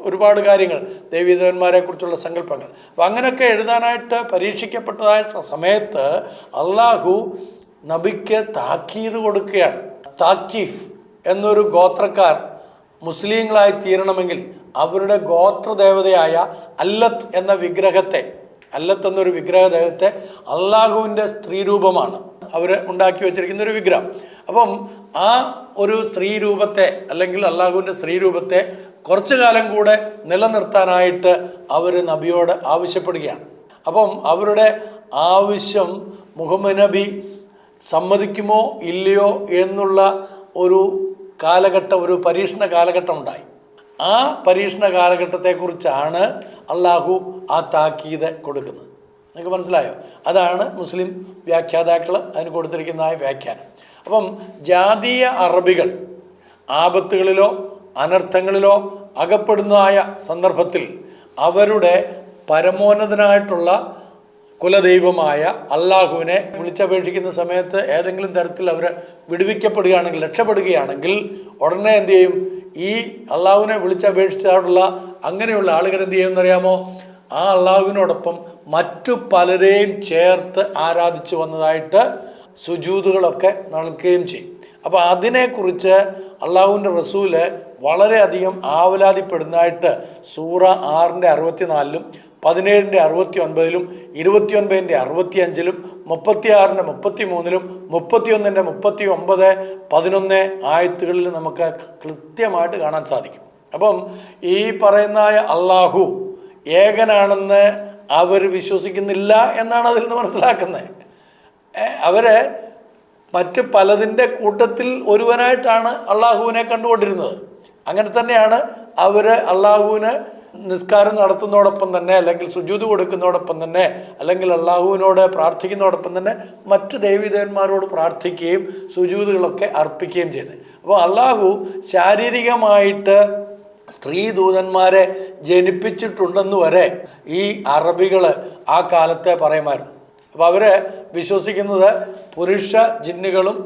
ഒരുപാട് കാര്യങ്ങൾ, ദേവീദേവന്മാരെ കുറിച്ചുള്ള സങ്കല്പങ്ങൾ. അപ്പം അങ്ങനെയൊക്കെ എഴുതാനായിട്ട് പരീക്ഷിക്കപ്പെട്ടതായ സമയത്ത് അള്ളാഹു നബിക്ക് താക്കീത് കൊടുക്കുകയാണ്. താക്കീഫ് എന്നൊരു ഗോത്രക്കാർ മുസ്ലിങ്ങളായി തീരണമെങ്കിൽ അവരുടെ ഗോത്രദേവതയായ അല്ലത്ത് എന്ന വിഗ്രഹത്തെ, അല്ലത്ത് എന്നൊരു വിഗ്രഹ ദൈവത്തെ, അള്ളാഹുവിൻ്റെ സ്ത്രീരൂപമാണ്, അവർ ഉണ്ടാക്കി വെച്ചിരിക്കുന്ന ഒരു വിഗ്രഹം. അപ്പം ആ ഒരു സ്ത്രീ രൂപത്തെ അല്ലെങ്കിൽ അള്ളാഹുവിൻ്റെ സ്ത്രീ രൂപത്തെ കുറച്ചു കാലം കൂടെ നിലനിർത്താനായിട്ട് അവർ നബിയോട് ആവശ്യപ്പെടുകയാണ്. അപ്പം അവരുടെ ആവശ്യം മുഹമ്മദ് നബി സമ്മതിക്കുമോ ഇല്ലയോ എന്നുള്ള ഒരു കാലഘട്ടം, ഒരു പരീക്ഷണ കാലഘട്ടം ഉണ്ടായി. ആ പരീക്ഷണ കാലഘട്ടത്തെക്കുറിച്ചാണ് അള്ളാഹു ആ താക്കീത് കൊടുക്കുന്നത്. നിങ്ങൾക്ക് മനസ്സിലായോ? അതാണ് മുസ്ലിം വ്യാഖ്യാതാക്കൾ അതിന് കൊടുത്തിരിക്കുന്ന വ്യാഖ്യാനം. അപ്പം ജാതീയ അറബികൾ ആപത്തുകളിലോ അനർത്ഥങ്ങളിലോ അകപ്പെടുന്നതായ സന്ദർഭത്തിൽ അവരുടെ പരമോന്നതനായിട്ടുള്ള കുലദൈവമായ അള്ളാഹുവിനെ വിളിച്ചപേക്ഷിക്കുന്ന സമയത്ത് ഏതെങ്കിലും തരത്തിൽ അവർ വിടുവിക്കപ്പെടുകയാണെങ്കിൽ, രക്ഷപ്പെടുകയാണെങ്കിൽ ഉടനെ എന്തു ചെയ്യും? ഈ അള്ളാഹുവിനെ വിളിച്ചപേക്ഷിച്ചിട്ടുള്ള അങ്ങനെയുള്ള ആളുകൾ എന്ത് ചെയ്യുമെന്നറിയാമോ? ആ അള്ളാഹുവിനോടൊപ്പം മറ്റു പലരെയും ചേർത്ത് ആരാധിച്ചു വന്നതായിട്ട് സുജൂദുകളൊക്കെ നടക്കുകയും ചെയ്യും. അപ്പോൾ അതിനെക്കുറിച്ച് അള്ളാഹുവിൻ്റെ റസൂല് വളരെയധികം ആവലാതിപ്പെടുന്നതായിട്ട് സൂറ 6:64, 17 69, 29 65, 36 33, 31 39, 11 ആയത്തുകളിൽ നമുക്ക് കൃത്യമായിട്ട് കാണാൻ സാധിക്കും. അപ്പം ഈ പറയുന്ന അള്ളാഹു ഏകനാണെന്ന് അവർ വിശ്വസിക്കുന്നില്ല എന്നാണ് അതിൽ നിന്ന് മനസ്സിലാക്കുന്നത്. അവര് മറ്റ് പലതിൻ്റെ കൂട്ടത്തിൽ ഒരുവനായിട്ടാണ് അള്ളാഹുവിനെ കണ്ടുകൊണ്ടിരുന്നത്. അങ്ങനെ തന്നെയാണ് അവർ അള്ളാഹുവിന് നിസ്കാരം നടത്തുന്നതോടൊപ്പം തന്നെ, അല്ലെങ്കിൽ സുജൂദ് കൊടുക്കുന്നതോടൊപ്പം തന്നെ, അല്ലെങ്കിൽ അള്ളാഹുവിനോട് പ്രാർത്ഥിക്കുന്നതോടൊപ്പം തന്നെ മറ്റ് ദൈവദേവന്മാരോട് പ്രാർത്ഥിക്കുകയും സുജൂദുകളൊക്കെ അർപ്പിക്കുകയും ചെയ്യുന്നത്. അപ്പോൾ അള്ളാഹു ശാരീരികമായിട്ട് സ്ത്രീ ദൂതന്മാരെ ജനിപ്പിച്ചിട്ടുണ്ടെന്ന് വരെ ഈ അറബികൾ ആ കാലത്തെ പറയുമായിരുന്നു. അപ്പോൾ അവർ വിശ്വസിക്കുന്നത് പുരുഷ ജിന്നുകളും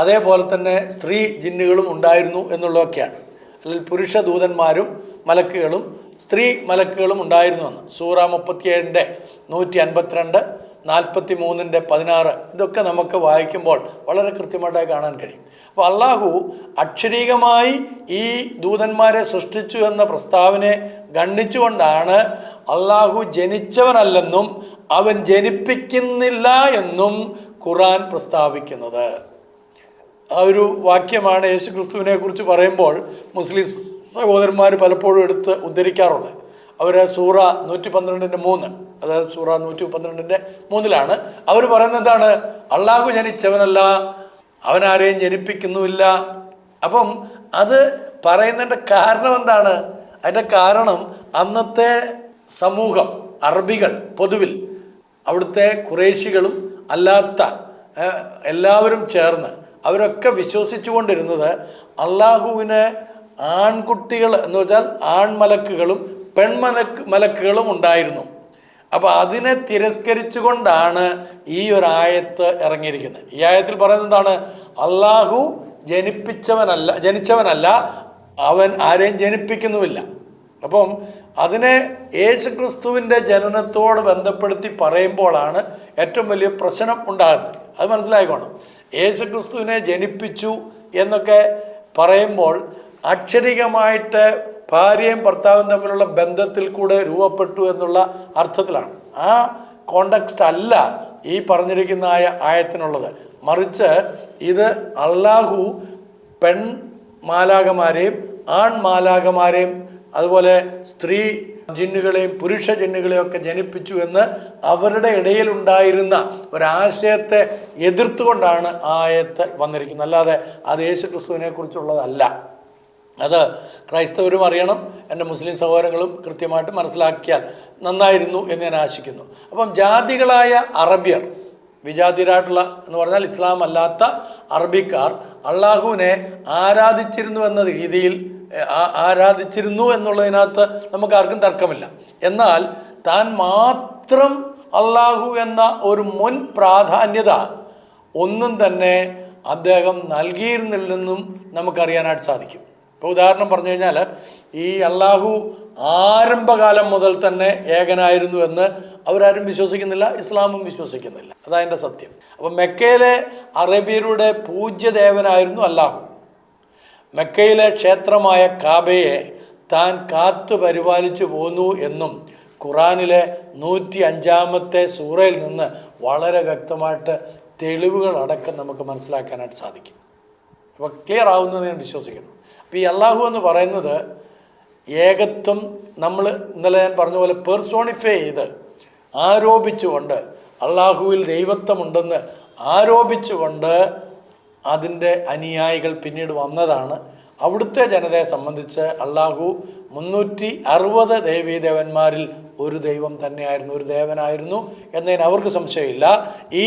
അതേപോലെ തന്നെ സ്ത്രീ ജിന്നുകളും ഉണ്ടായിരുന്നു എന്നുള്ളതൊക്കെയാണ്. അല്ലെങ്കിൽ പുരുഷ ദൂതന്മാരും മലക്കുകളും സ്ത്രീ മലക്കുകളും ഉണ്ടായിരുന്നുവെന്ന് സൂറ 37 152, 43 16 ഇതൊക്കെ നമുക്ക് വായിക്കുമ്പോൾ വളരെ കൃത്യമായിട്ടായി കാണാൻ കഴിയും. അപ്പോൾ അള്ളാഹു അക്ഷരീകമായി ഈ ദൂതന്മാരെ സൃഷ്ടിച്ചു എന്ന പ്രസ്താവനയെ ഗണ്ണിച്ചുകൊണ്ടാണ് അള്ളാഹു ജനിച്ചവനല്ലെന്നും അവൻ ജനിപ്പിക്കുന്നില്ല എന്നും ഖുർആൻ പ്രസ്താവിക്കുന്നത്. ആ ഒരു വാക്യമാണ് യേശുക്രിസ്തുവിനെ കുറിച്ച് പറയുമ്പോൾ മുസ്ലിം സഹോദരന്മാർ പലപ്പോഴും എടുത്ത് ഉദ്ധരിക്കാറുള്ളത്. അവർ സൂറ 112:3, അതായത് സൂറ 112:3 അവർ പറയുന്നത് എന്താണ്? അള്ളാഹു ജനിച്ചവനല്ല, അവൻ ആരെയും ജനിപ്പിക്കുന്നുമില്ല. അപ്പം അത് പറയുന്നതിൻ്റെ കാരണം എന്താണ്? അതിൻ്റെ കാരണം അന്നത്തെ സമൂഹം, അറബികൾ പൊതുവിൽ, അവിടുത്തെ ഖുറൈശികളും അല്ലാത്ത എല്ലാവരും ചേർന്ന് അവരൊക്കെ വിശ്വസിച്ചു കൊണ്ടിരുന്നത് അള്ളാഹുവിന് ആൺകുട്ടികൾ എന്ന് വെച്ചാൽ ആൺമലക്കുകളും മലക്കുകളും ഉണ്ടായിരുന്നു. അപ്പോൾ അതിനെ തിരസ്കരിച്ചുകൊണ്ടാണ് ഈ ഒരു ആയത്ത് ഇറങ്ങിയിരിക്കുന്നത്. ഈ ആയത്തിൽ പറയുന്നത് എന്താണ്? അള്ളാഹു ജനിച്ചവനല്ല, അവൻ ആരെയും ജനിപ്പിക്കുന്നുമില്ല. അപ്പം അതിനെ യേശുക്രിസ്തുവിൻ്റെ ജനനത്തോട് ബന്ധപ്പെടുത്തി പറയുമ്പോഴാണ് ഏറ്റവും വലിയ പ്രശ്നം ഉണ്ടാകുന്നത്. അത് മനസ്സിലായിക്കോണം. യേശുക്രിസ്തുവിനെ ജനിപ്പിച്ചു എന്നൊക്കെ പറയുമ്പോൾ അക്ഷരികമായിട്ട് ഭാര്യയും ഭർത്താവും തമ്മിലുള്ള ബന്ധത്തിൽ കൂടെ രൂപപ്പെട്ടു എന്നുള്ള അർത്ഥത്തിലാണ്. ആ കോണ്ടക്സ്റ്റ് അല്ല ഈ പറഞ്ഞിരിക്കുന്ന ആയത്തിനുള്ളത്. മറിച്ച് ഇത് അള്ളാഹു പെൺമാലാകമാരെയും ആൺമാലാകമാരെയും അതുപോലെ സ്ത്രീ ജിന്നുകളെയും പുരുഷ ജിന്നുകളെയും ഒക്കെ ജനിപ്പിച്ചു എന്ന് അവരുടെ ഇടയിലുണ്ടായിരുന്ന ഒരാശയത്തെ എതിർത്തുകൊണ്ടാണ് ആയത്ത് വന്നിരിക്കുന്നത്. അല്ലാതെ അത് യേശുക്രിസ്തുവിനെ കുറിച്ചുള്ളതല്ല. അത് ക്രൈസ്തവരും അറിയണം, എൻ്റെ മുസ്ലിം സഹോദരങ്ങളും കൃത്യമായിട്ട് മനസ്സിലാക്കിയാൽ നന്നായിരുന്നു എന്ന് ഞാൻ ആശിക്കുന്നു. അപ്പം ജാതികളായ അറബിയർ, വിജാതിരായിട്ടുള്ള എന്ന് പറഞ്ഞാൽ ഇസ്ലാം അല്ലാത്ത അറബിക്കാർ അള്ളാഹുവിനെ ആരാധിച്ചിരുന്നു എന്ന രീതിയിൽ ആരാധിച്ചിരുന്നു എന്നുള്ളതിനകത്ത് നമുക്ക് ആർക്കും തർക്കമില്ല. എന്നാൽ താൻ മാത്രം അള്ളാഹു എന്ന ഒരു മുൻ പ്രാധാന്യത ഒന്നും തന്നെ അദ്ദേഹം നൽകിയിരുന്നില്ലെന്നും നമുക്കറിയാനായിട്ട് സാധിക്കും. ഇപ്പോൾ ഉദാഹരണം പറഞ്ഞു കഴിഞ്ഞാൽ ഈ അള്ളാഹു ആരംഭകാലം മുതൽ തന്നെ ഏകനായിരുന്നു എന്ന് അവരാരും വിശ്വസിക്കുന്നില്ല, ഇസ്ലാമും വിശ്വസിക്കുന്നില്ല. അതതിൻ്റെ സത്യം. അപ്പം മെക്കയിലെ അറബിയരുടെ പൂജ്യദേവനായിരുന്നു അള്ളാഹു. മെക്കയിലെ ക്ഷേത്രമായ കാബയെ താൻ കാത്തു പരിപാലിച്ചു പോന്നു എന്നും ഖുറാനിലെ 105-ാമത്തെ സൂറയിൽ നിന്ന് വളരെ വ്യക്തമായിട്ട് തെളിവുകളടക്കം നമുക്ക് മനസ്സിലാക്കാനായിട്ട് സാധിക്കും. അപ്പോൾ ക്ലിയർ ആവുന്നത് ഞാൻ വിശ്വസിക്കുന്നു. അപ്പോൾ ഈ അള്ളാഹു എന്ന് പറയുന്നത് ഏകത്വം നമ്മൾ ഇന്നലെ ഞാൻ പറഞ്ഞ പോലെ പേഴ്സോണിഫൈ ചെയ്ത് ആരോപിച്ചുകൊണ്ട്, അള്ളാഹുവിൽ ദൈവത്വമുണ്ടെന്ന് ആരോപിച്ചുകൊണ്ട് അതിൻ്റെ അനുയായികൾ പിന്നീട് വന്നതാണ്. അവിടുത്തെ ജനതയെ സംബന്ധിച്ച് അള്ളാഹു 360 ദേവീദേവന്മാരിൽ ഒരു ദൈവം തന്നെയായിരുന്നു, ഒരു ദേവനായിരുന്നു എന്നതിന് അവർക്ക് സംശയമില്ല. ഈ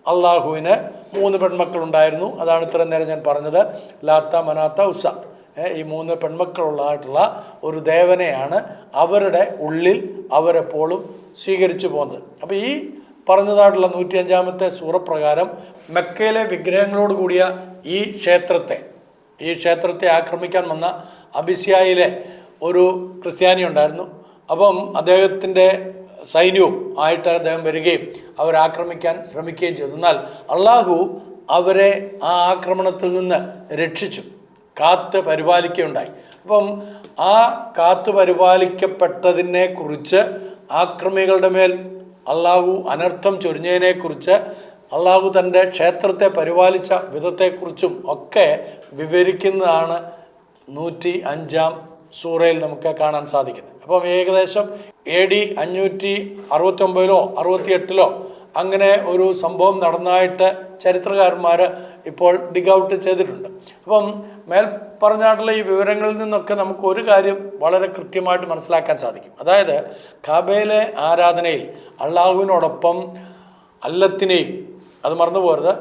അള്ളാഹുവിന് 3 പെൺമക്കളുണ്ടായിരുന്നു. അതാണ് ഇത്രയും നേരം ഞാൻ പറഞ്ഞത്, ലാത്ത, മനാത്ത, ഉസ്സ. ഈ 3 പെൺമക്കളുള്ളതായിട്ടുള്ള ഒരു ദേവനെയാണ് അവരുടെ ഉള്ളിൽ അവരെപ്പോഴും സ്വീകരിച്ചു പോകുന്നത്. അപ്പോൾ ഈ പറഞ്ഞതായിട്ടുള്ള 105-ാമത്തെ സൂറപ്രകാരം മക്കയിലെ വിഗ്രഹങ്ങളോട് കൂടിയ ഈ ക്ഷേത്രത്തെ ആക്രമിക്കാൻ വന്ന അബിസ്യായിലെ ഒരു ക്രിസ്ത്യാനി ഉണ്ടായിരുന്നു. അപ്പം അദ്ദേഹത്തിൻ്റെ സൈന്യവും ആയിട്ട് അദ്ദേഹം വരികയും അവരാക്രമിക്കാൻ ശ്രമിക്കുകയും ചെയ്തു. എന്നാൽ അള്ളാഹു അവരെ ആ ആക്രമണത്തിൽ നിന്ന് രക്ഷിച്ചു, കാത്ത് പരിപാലിക്കുകയുണ്ടായി. അപ്പം ആ കാത്തു പരിപാലിക്കപ്പെട്ടതിനെ കുറിച്ച്, ആക്രമികളുടെ മേൽ അള്ളാഹു അനർത്ഥം ചൊരിഞ്ഞതിനെക്കുറിച്ച്, അള്ളാഹു തൻ്റെ ക്ഷേത്രത്തെ പരിപാലിച്ച വിധത്തെക്കുറിച്ചും ഒക്കെ വിവരിക്കുന്നതാണ് 105-ാം സൂറയിൽ നമുക്ക് കാണാൻ സാധിക്കുന്നത്. അപ്പം ഏകദേശം AD 569-ലോ 68-ലോ അങ്ങനെ ഒരു സംഭവം നടന്നതായിട്ട് ചരിത്രകാരന്മാർ ഇപ്പോൾ ഡിഗ് ഔട്ട് ചെയ്തിട്ടുണ്ട്. അപ്പം മേൽ പറഞ്ഞായിട്ടുള്ള ഈ വിവരങ്ങളിൽ നിന്നൊക്കെ നമുക്ക് ഒരു കാര്യം വളരെ കൃത്യമായിട്ട് മനസ്സിലാക്കാൻ സാധിക്കും. അതായത് കാബയിലെ ആരാധനയിൽ അള്ളാഹുവിനോടൊപ്പം അല്ലത്തിനെയും, അത് മറന്നു പോരുത്,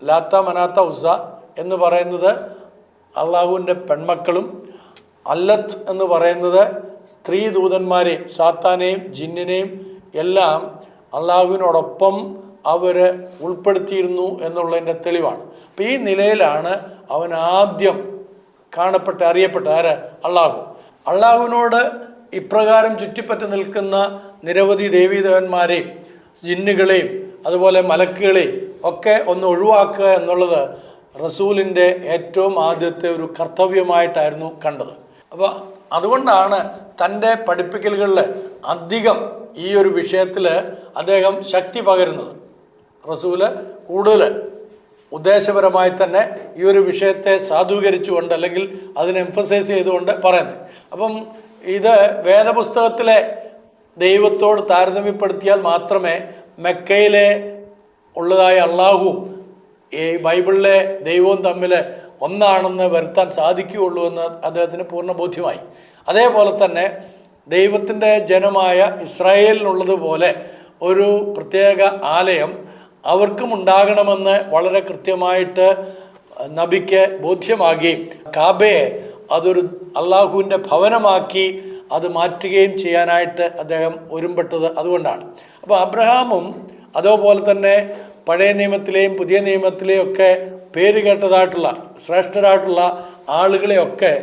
ലാത്ത, മനാത്ത, ഉസ്സ എന്ന് പറയുന്നത് അള്ളാഹുവിൻ്റെ പെൺമക്കളും, അല്ലത്ത് എന്ന് പറയുന്നത് സ്ത്രീ ദൂതന്മാരെയും സാത്താനെയും ജിന്നിനെയും എല്ലാം അള്ളാഹുവിനോടൊപ്പം അവർ ഉൾപ്പെടുത്തിയിരുന്നു എന്നുള്ളതിൻ്റെ തെളിവാണ്. അപ്പോൾ ഈ നിലയിലാണ് അവൻ ആദ്യം അറിയപ്പെട്ട ആര്? അള്ളാഹുവിനോട് ഇപ്രകാരം ചുറ്റിപ്പറ്റി നിൽക്കുന്ന നിരവധി ദേവീദേവന്മാരെയും ജിന്നുകളെയും അതുപോലെ മലക്കുകളെയും ഒക്കെ ഒന്ന് ഒഴിവാക്കുക എന്നുള്ളത് റസൂലിൻ്റെ ഏറ്റവും ആദ്യത്തെ ഒരു കർത്തവ്യമായിട്ടായിരുന്നു കണ്ടത്. അപ്പോൾ അതുകൊണ്ടാണ് തൻ്റെ പഠിപ്പിക്കലുകളിൽ അധികം ഈ ഒരു വിഷയത്തിൽ അദ്ദേഹം ശക്തി പകരുന്നത്. റസൂല് കൂടുതൽ ഉദ്ദേശപരമായി തന്നെ ഈ ഒരു വിഷയത്തെ സാധൂകരിച്ചുകൊണ്ട്, അല്ലെങ്കിൽ അതിനെ എംഫസൈസ് ചെയ്തുകൊണ്ട് പറയുന്നത്. അപ്പം ഇത് വേദപുസ്തകത്തിലെ ദൈവത്തോട് താരതമ്യപ്പെടുത്തിയാൽ മാത്രമേ മെക്കയിലെ ഉള്ളതായ അള്ളാഹുവും ഈ ബൈബിളിലെ ദൈവവും തമ്മിൽ ഒന്നാണെന്ന് വരുത്താൻ സാധിക്കുകയുള്ളൂ എന്ന് അദ്ദേഹത്തിന് പൂർണ്ണ ബോധ്യമായി. അതേപോലെ തന്നെ ദൈവത്തിൻ്റെ ജനമായ ഇസ്രായേലിനുള്ളതുപോലെ ഒരു പ്രത്യേക ആലയം അവർക്കും ഉണ്ടാകണമെന്ന് വളരെ കൃത്യമായിട്ട് നബിക്ക് ബോധ്യമാകുകയും കാബയെ അതൊരു അള്ളാഹുവിൻ്റെ ഭവനമാക്കി അത് മാറ്റുകയും ചെയ്യാനായിട്ട് അദ്ദേഹം ഒരുമ്പെട്ടത് അതുകൊണ്ടാണ്. അപ്പോൾ അബ്രഹാമും അതേപോലെ തന്നെ പഴയ നിയമത്തിലെയും പുതിയ നിയമത്തിലെയും ഒക്കെ പേര് കേട്ടതായിട്ടുള്ള ശ്രേഷ്ഠരായിട്ടുള്ള ആളുകളെയൊക്കെ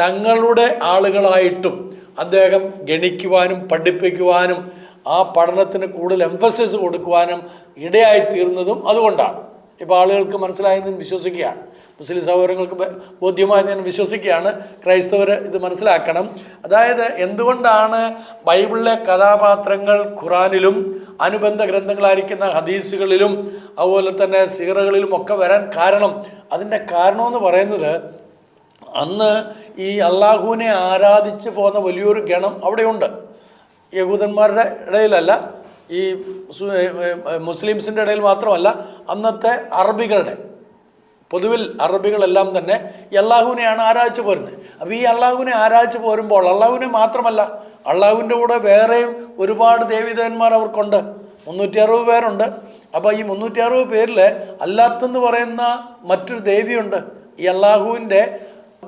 തങ്ങളുടെ ആളുകളായിട്ടും അദ്ദേഹം ഗണിക്കുവാനും പഠിപ്പിക്കുവാനും ആ പഠനത്തിന് കൂടുതൽ എംഫസിസ് കൊടുക്കുവാനും ഇടയായിത്തീർന്നതും അതുകൊണ്ടാണ്. ഇപ്പോൾ ആളുകൾക്ക് മനസ്സിലായെന്ന് വിശ്വസിക്കുകയാണ്, മുസ്ലിം സഹോദരങ്ങൾക്ക് ബോധ്യമായെന്ന് ഞാൻ വിശ്വസിക്കുകയാണ്. ക്രൈസ്തവർ ഇത് മനസ്സിലാക്കണം. അതായത് എന്തുകൊണ്ടാണ് ബൈബിളിലെ കഥാപാത്രങ്ങൾ ഖുറാനിലും അനുബന്ധ ഗ്രന്ഥങ്ങളായിരിക്കുന്ന ഹദീസുകളിലും അതുപോലെ തന്നെ സീറകളിലും ഒക്കെ വരാൻ കാരണം, അതിൻ്റെ കാരണമെന്ന് പറയുന്നത് അന്ന് ഈ അള്ളാഹുവിനെ ആരാധിച്ച് പോകുന്ന വലിയൊരു ഗണം അവിടെയുണ്ട്. യഹൂദന്മാരുടെ ഇടയിലല്ല, ഈ മുസ്ലിംസിൻ്റെ ഇടയിൽ മാത്രമല്ല, അന്നത്തെ അറബികളുടെ പൊതുവിൽ അറബികളെല്ലാം തന്നെ ഈ അള്ളാഹുവിനെയാണ് ആരാധിച്ചു പോരുന്നത്. അപ്പോൾ ഈ അള്ളാഹുവിനെ ആരാധിച്ചു പോരുമ്പോൾ അള്ളാഹുവിനെ മാത്രമല്ല, അള്ളാഹുവിൻ്റെ കൂടെ വേറെയും ഒരുപാട് ദേവീദേവന്മാർ അവർക്കുണ്ട്. 360 പേരുണ്ട്. അപ്പോൾ ഈ 360 പേരിൽ അല്ലാത്തെന്ന് പറയുന്ന മറ്റൊരു ദേവിയുണ്ട്. ഈ അള്ളാഹുവിൻ്റെ